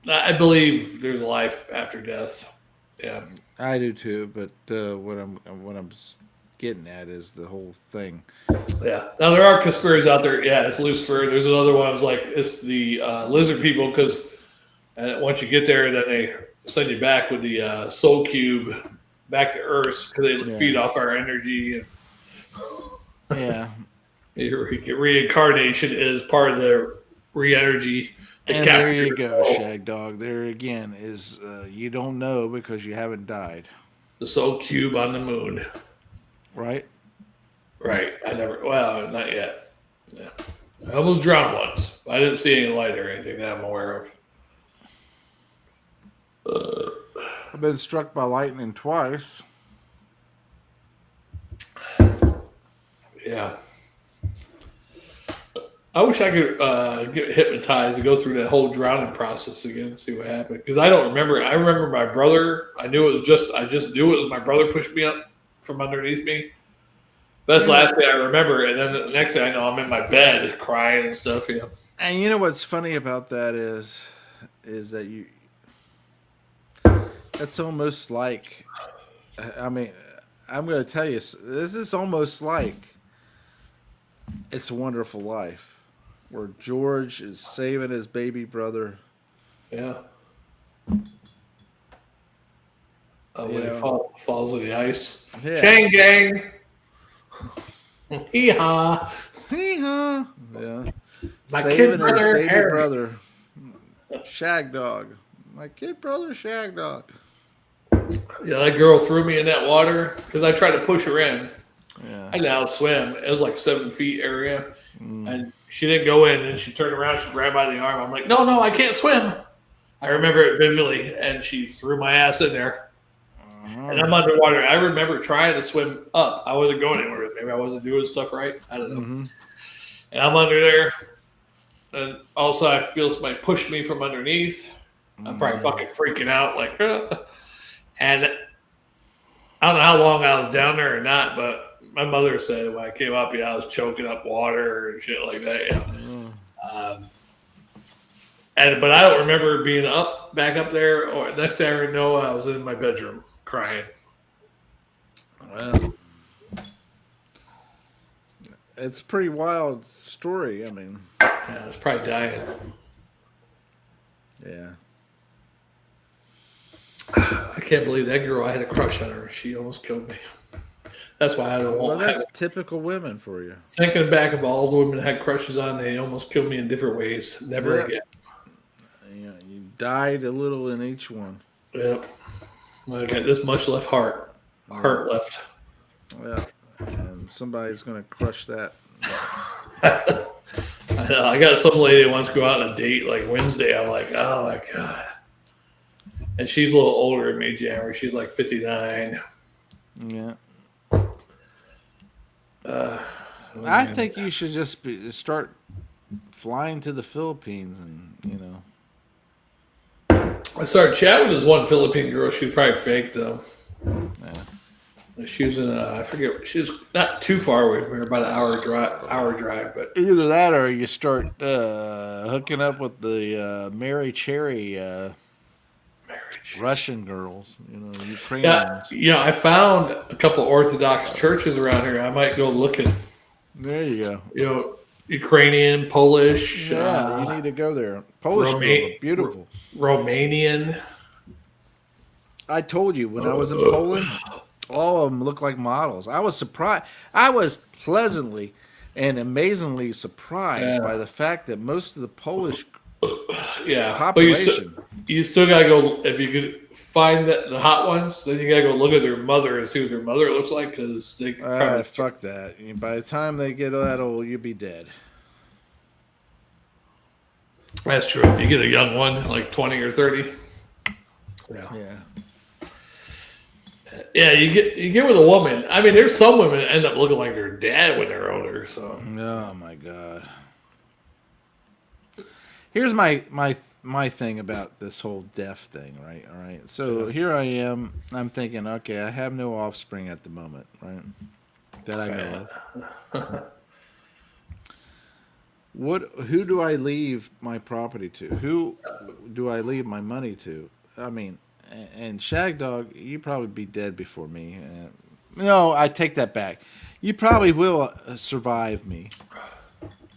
I believe there's a life after death. Yeah, I do too. But what I'm getting at is the whole thing. Yeah. Now there are conspiracies out there. Yeah, it's Lucifer. There's another one. It's like it's the lizard people because once you get there, then they send you back with the soul cube back to Earth because they feed off our energy. Yeah. Reincarnation is part of the re-energy. And there you go, Shagdog. There again is you don't know because you haven't died. The soul cube on the moon. Right? Right. Not yet. Yeah. I almost drowned once. I didn't see any light or anything that I'm aware of. I've been struck by lightning twice. Yeah. I wish I could get hypnotized and go through that whole drowning process again and see what happened. Because I don't remember. I remember my brother. I just knew it was my brother pushed me up from underneath me. That's the last thing I remember. And then the next thing I know, I'm in my bed crying and stuff. Yeah. And you know what's funny about that is that that's almost like, I mean, I'm going to tell you, this is almost like It's a Wonderful Life, where George is saving his baby brother. Yeah. When he falls in the ice. Yeah. Chang gang. Hee-haw. Hee-haw. Yeah. My saving kid his brother, baby Harry. brother. Shagdog. My kid brother, Shagdog. Yeah, that girl threw me in that water because I tried to push her in. Yeah. I now swim. It was like 7 feet area. And she didn't go in. And she turned around. She grabbed by the arm. I'm like, no, I can't swim. I remember it vividly. And she threw my ass in there. And I'm underwater. I remember trying to swim up. I wasn't going anywhere. Maybe I wasn't doing stuff right. I don't know. Mm-hmm. And I'm under there. And also I feel somebody push me from underneath. I'm probably fucking freaking out. And I don't know how long I was down there or not, but my mother said when I came up, I was choking up water and shit like that. Yeah. But I don't remember being back up there. Or next thing I know, I was in my bedroom crying. Well, it's a pretty wild story. I mean, yeah, I was probably dying. Yeah. I can't believe that girl. I had a crush on her. She almost killed me. That's why I don't want. Well, that's typical women for you. Thinking back of all the women I had crushes on, they almost killed me in different ways. Never again. Yeah, you died a little in each one. Yep. I got this much left heart left. Yeah, and somebody's gonna crush that. I got some lady that wants to go out on a date like Wednesday. I'm like, oh my God. And she's a little older than me, Jammer. She's like 59. Yeah. I think you should just start flying to the Philippines, and I started chatting with this one Philippine girl. She was probably fake though. Yeah. She was in I forget. She was not too far away from here, about an hour drive. But Either that, or you start hooking up with the Mary Cherry Russian girls, Ukrainians. Yeah, I found a couple Orthodox churches around here. I might go looking. There you go. Ukrainian, Polish. Yeah, you need to go there. Polish girls are beautiful. Romanian. I told you when I was in Poland, all of them look like models. I was surprised. I was pleasantly and amazingly surprised by the fact that most of the Polish population. But you still gotta go, if you could find the hot ones, then you gotta go look at their mother and see what their mother looks like, because they fuck that. By the time they get that old, you'll be dead. That's true. If you get a young one, like 20 or 30. Yeah, you get with a woman. I mean, there's some women that end up looking like their dad when they're older. So. Oh my God. Here's my thing about this whole deaf thing, right? All right. So here I am. I'm thinking, okay, I have no offspring at the moment, right? That I know of. Who do I leave my property to? Who do I leave my money to? I mean, and Shagdog, you probably be dead before me. No, I take that back. You probably will survive me.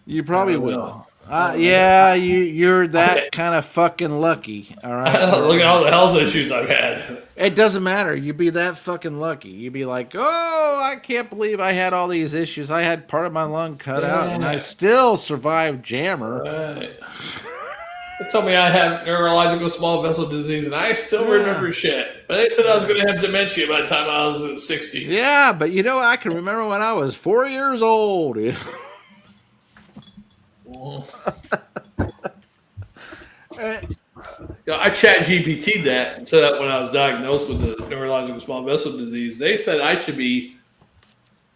You probably will. Yeah, you're that kind of fucking lucky. All right. Look at all the health issues I've had. It doesn't matter. You'd be that fucking lucky. You'd be like, oh, I can't believe I had all these issues. I had part of my lung cut out, and I still survived Jammer. Right. They told me I have neurological small vessel disease, and I still remember shit. But they said I was going to have dementia by the time I was 60. Yeah, but I can remember when I was 4 years old. I chat GPT'd that and said that when I was diagnosed with the neurological small vessel disease, they said I should be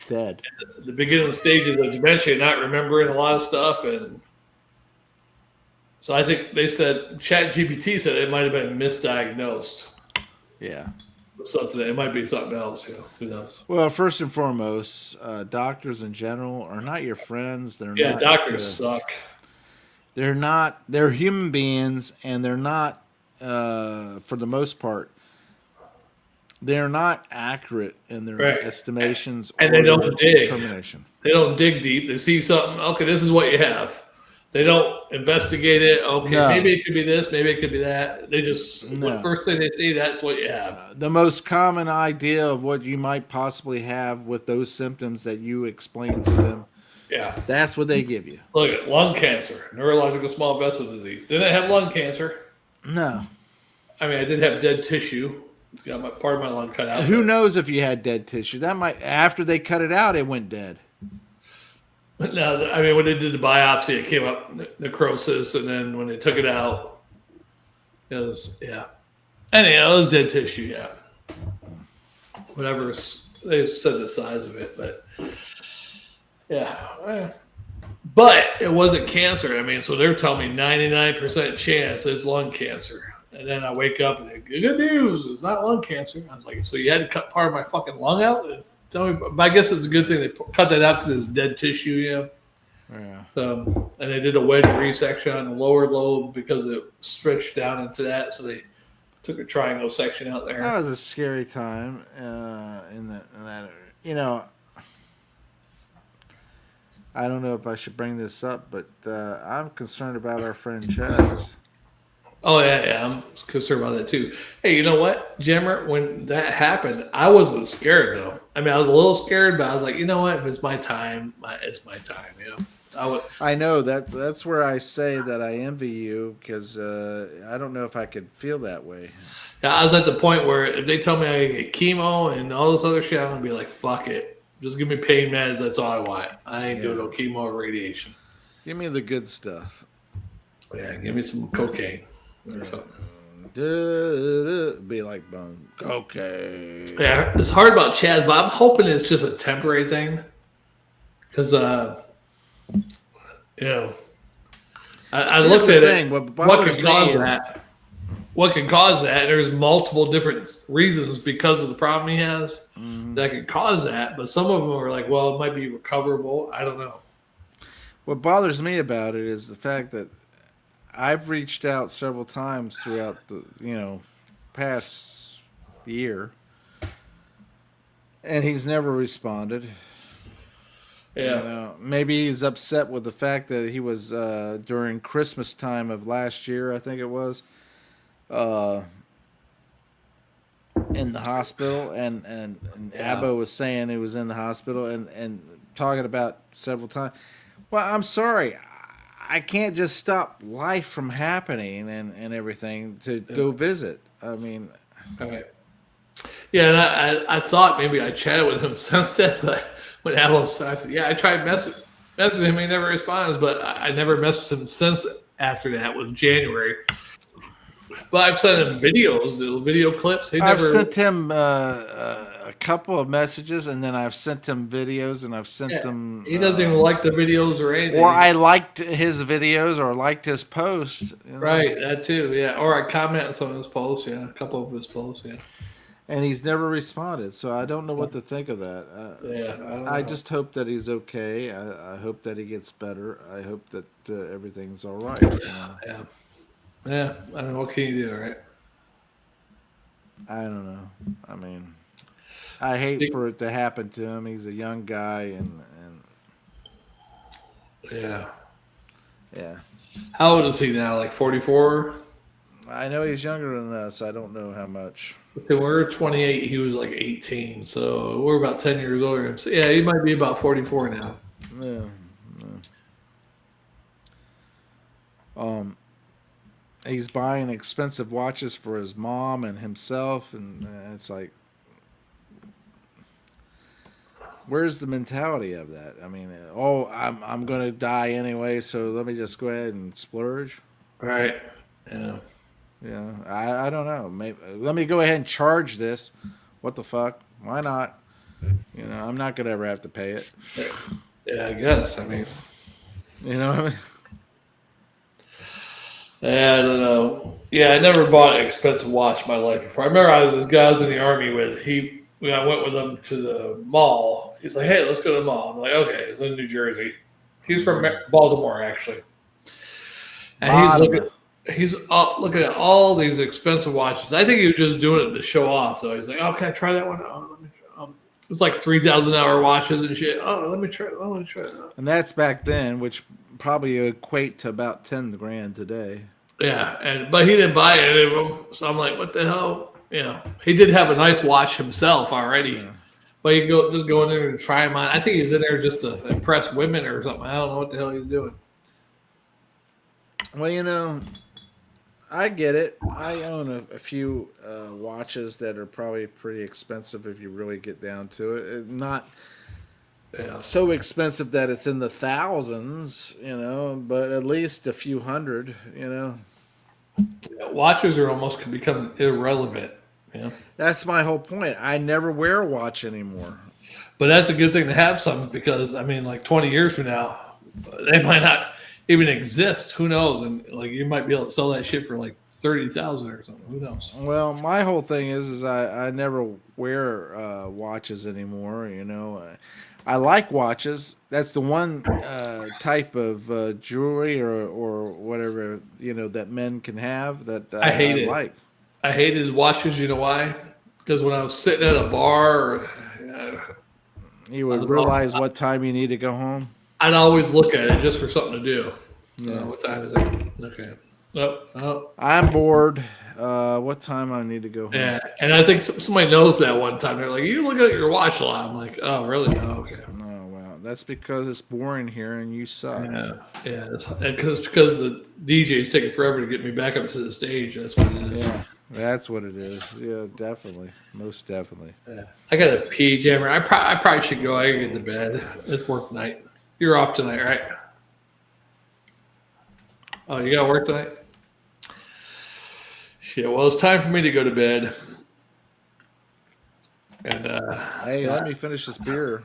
dead. At the beginning stages of dementia, not remembering a lot of stuff, and so I think they said chat GPT said it might have been misdiagnosed. Yeah. Something. It might be something else. Who knows? Well, first and foremost, doctors in general are not your friends. They're not. Doctors suck. They're not. They're human beings, and they're not. For the most part, they're not accurate in their estimations, and they don't dig. They don't dig deep. They see something. Okay, this is what you have. They don't investigate it. Okay, maybe it could be this, maybe it could be that. They just the first thing they see, that's what you have. The most common idea of what you might possibly have with those symptoms that you explain to them. Yeah. That's what they give you. Look at lung cancer, neurological small vessel disease. Didn't have lung cancer. No. I mean, I did have dead tissue. Got part of my lung cut out. Who knows if you had dead tissue? That might, after they cut it out, it went dead. No, I mean, when they did the biopsy, it came up necrosis, and then when they took it out, it was, Anyhow, it was dead tissue, Whatever, they said the size of it, but, But it wasn't cancer. I mean, so they're telling me 99% chance it's lung cancer. And then I wake up and they go, good news, it's not lung cancer. I was like, so you had to cut part of my fucking lung out? Tell me, but I guess it's a good thing they cut that out because it's dead tissue, Yeah. So, and they did a wedge resection on the lower lobe because it stretched down into that. So they took a triangle section out there. That was a scary time in that area. I don't know if I should bring this up, but I'm concerned about our friend Chaz. Oh, yeah, I'm concerned about that too. Hey, you know what, Jammer? When that happened, I wasn't scared, though. I mean, I was a little scared, but I was like, you know what? If it's my time, it's my time, I know that's where I say that I envy you because I don't know if I could feel that way. Yeah, I was at the point where if they tell me I get chemo and all this other shit, I'm gonna be like, fuck it. Just give me pain meds. That's all I want. I ain't doing no chemo or radiation. Give me the good stuff. Yeah, give me some cocaine or something. Be like bone. Okay. Yeah, it's hard about Chaz, but I'm hoping it's just a temporary thing. Because, I looked at it. What could cause that? What can cause that? There's multiple different reasons because of the problem he has that could cause that. But some of them are like, well, it might be recoverable. I don't know. What bothers me about it is the fact that I've reached out several times throughout the past year, and he's never responded. Yeah, maybe he's upset with the fact that he was during Christmas time of last year, I think it was, in the hospital, and Abbo was saying he was in the hospital and talking about several times. Well, I'm sorry. I can't just stop life from happening and everything to go visit. I mean, okay. Yeah, and I thought maybe I chatted with him since then, but when Alan said, I said, yeah, I tried messaging him. He never responds, but I never messaged him since after that was January. But I've sent him videos, little video clips. I've sent him a couple of messages, and then I've sent him videos, and I've sent him. He doesn't even like the videos or anything. Or I liked his videos or liked his posts. Right, that too, yeah. Or I comment on some of his posts, yeah. A couple of his posts, yeah. And he's never responded, so I don't know what to think of that. I just hope that he's okay. I hope that he gets better. I hope that everything's all right. Yeah, I don't know. What can you do, right? I don't know. I mean, I hate for it to happen to him. He's a young guy, and yeah. How old is he now? Like 44? I know he's younger than us. I don't know how much. So we're 28. He was like 18, so we're about 10 years older. So yeah, he might be about 44 now. Yeah. He's buying expensive watches for his mom and himself, and it's like, where's the mentality of that? I mean, I'm going to die anyway, so let me just go ahead and splurge. Right. Yeah. I don't know. Maybe let me go ahead and charge this. What the fuck? Why not? I'm not going to ever have to pay it. Yeah, I guess. I mean, you know what I mean? Yeah, I don't know. Yeah, I never bought an expensive watch in my life before. I remember this guy I was in the Army with. I went with him to the mall. He's like, hey, let's go to the mall. I'm like, okay. It's in New Jersey. He's from Baltimore, actually. And he's up looking at all these expensive watches. I think he was just doing it to show off. So he's like, oh, can I try that one? Oh, it's like $3,000 watches and shit. Oh, let me try it. Oh, let me try it. And that's back then, which probably equate to about $10,000 today. Yeah, but he didn't buy any of them. So I'm like, what the hell? He did have a nice watch himself already. Yeah. But you just go in there and try them on. I think he was in there just to impress women or something. I don't know what the hell he's doing. Well, I get it. I own a few watches that are probably pretty expensive if you really get down to it. Not so expensive that it's in the thousands, but at least a few hundred, Watches are almost become irrelevant. That's my whole point. I never wear a watch anymore. But that's a good thing to have some because, I mean, like 20 years from now, they might not even exist. Who knows? And like you might be able to sell that shit for like 30,000 or something. Who knows? Well, my whole thing is I never wear watches anymore. I like watches. That's the one type of jewelry or whatever that men can have that I hate it. Like. I hated watches. You know why? Because when I was sitting at a bar, you would realize what time you need to go home. I'd always look at it just for something to do. Yeah. What time is it? Okay. Oh. I'm bored. What time I need to go home? Yeah, and I think somebody knows that one time. They're like, "You look at your watch a lot." I'm like, "Oh, really? Oh, okay." Oh, wow. That's because it's boring here and you suck. Yeah. Because the DJ's taking forever to get me back up to the stage. That's what it is. Yeah, that's what it is. Yeah, definitely. Most definitely. Yeah. I got to pee, Jammer. I probably should go. I gotta get to bed. It's work night. You're off tonight, right? Oh, you got work tonight? Shit. Well, it's time for me to go to bed. And hey, let me finish this beer.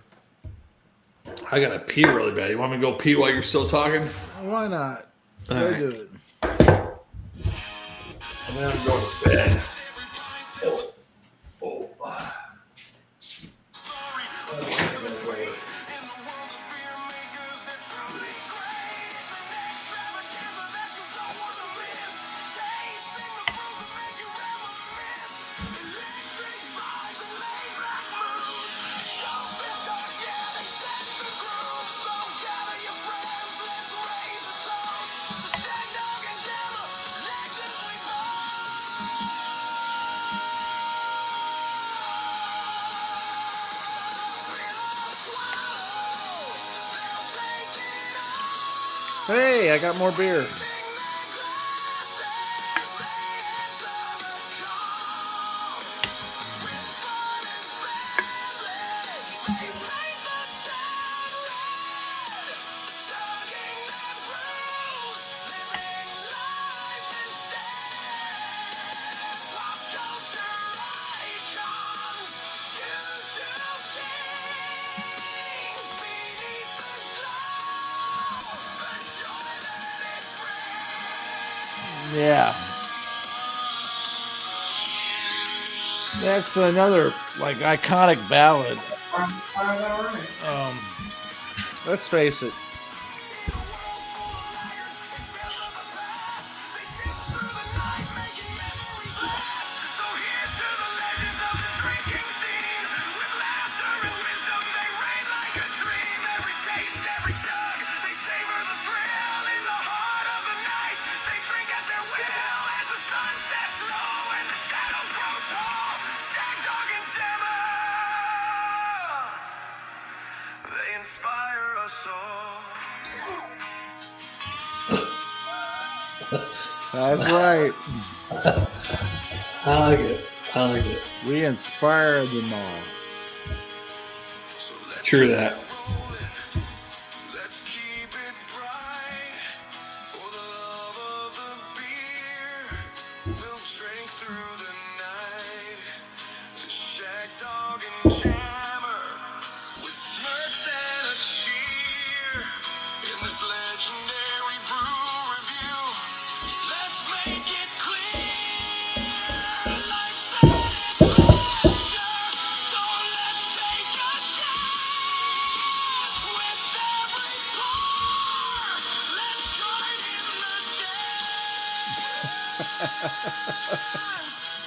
I gotta pee really bad. You want me to go pee while you're still talking? Why not? All Go right. do it. I'm gonna go to bed. Oh. Hey, I got more beer. Yeah. That's another like iconic ballad. Let's face it. They inspire us all. That's right. I like it. We inspire them all. True that. Let's keep it bright. For the love of the beer, we'll drink through the night to Shagdog and Jammer with smirks and a cheer in this legendary brew review. Let's make it clear, like sudden pressure. So let's take a chance with every pour. Let's join in the dance.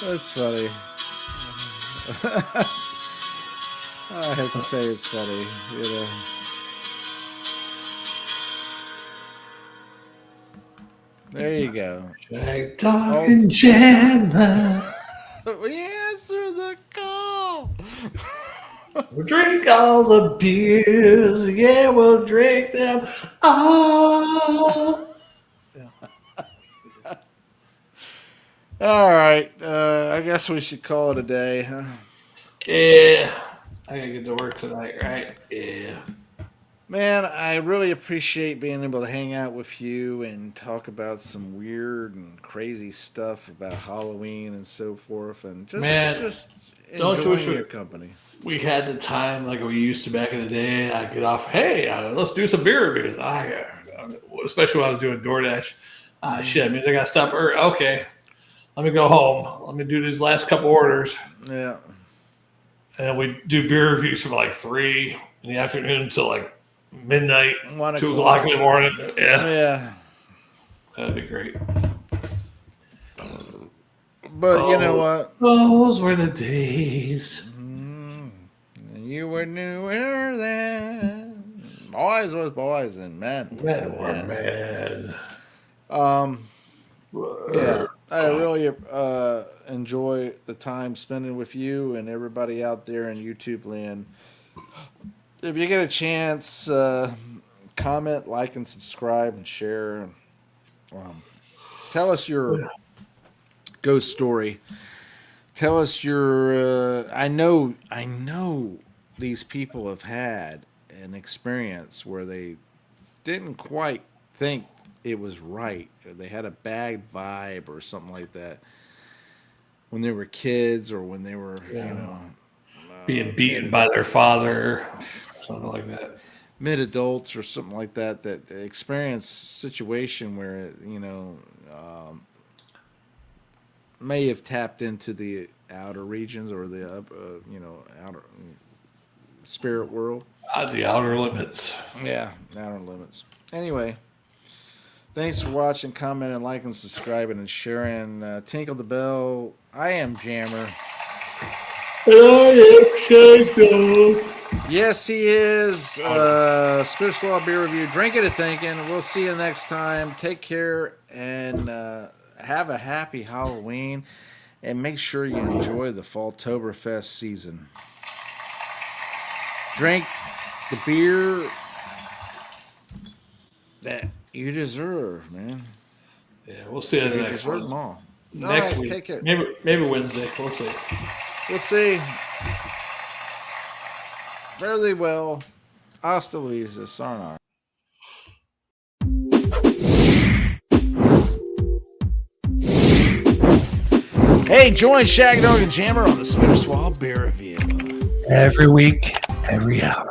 That's funny. I have to say it's funny, you know. There you go. Shagdog and Jammer. We answer the call. We'll drink all the beers. Yeah, we'll drink them all. All right. I guess we should call it a day, huh? Yeah. I gotta get to work tonight, right? Yeah. Man, I really appreciate being able to hang out with you and talk about some weird and crazy stuff about Halloween and so forth, and just don't you enjoying wish your company. We had the time like we used to back in the day. I'd get off, hey, let's do some beer reviews. Especially when I was doing DoorDash. Shit, that means I got to stop early. Okay, let me go home. Let me do these last couple orders. Yeah. And then we do beer reviews from like 3 in the afternoon until like midnight, 2 o'clock in the morning. Yeah. That'd be great. But you know what? Those were the days. You were newer then. Boys was boys and men. Men were men. Yeah, I really enjoy the time spending with you and everybody out there in YouTube land. if you get a chance, comment, like, and subscribe, and share. Tell us your ghost story. Tell us your. I know these people have had an experience where they didn't quite think it was right. They had a bad vibe or something like that when they were kids or when they were, being beaten by their father, something like that. Mid adults or something like that. That experience situation where may have tapped into the outer regions or the outer spirit world. The outer limits. Yeah, outer limits. Anyway, thanks for watching, commenting, liking, subscribing, and sharing. Tinkle the bell. I am Jammer. And I am Shagdog. Yes, he is. Spiritual Law Beer Review. Drinking and thinking. We'll see you next time. Take care and have a happy Halloween. And make sure you enjoy the Falltoberfest season. Drink the beer that you deserve, man. Yeah, we'll see you You next deserve one. them all. Next week. Take care. Maybe Wednesday. We'll see. We'll see. Fairly well. Hasta Luisa. Sarnar. Hey, join Shagdog and Jammer on the Spitterswall Beer Review. Every week, every hour.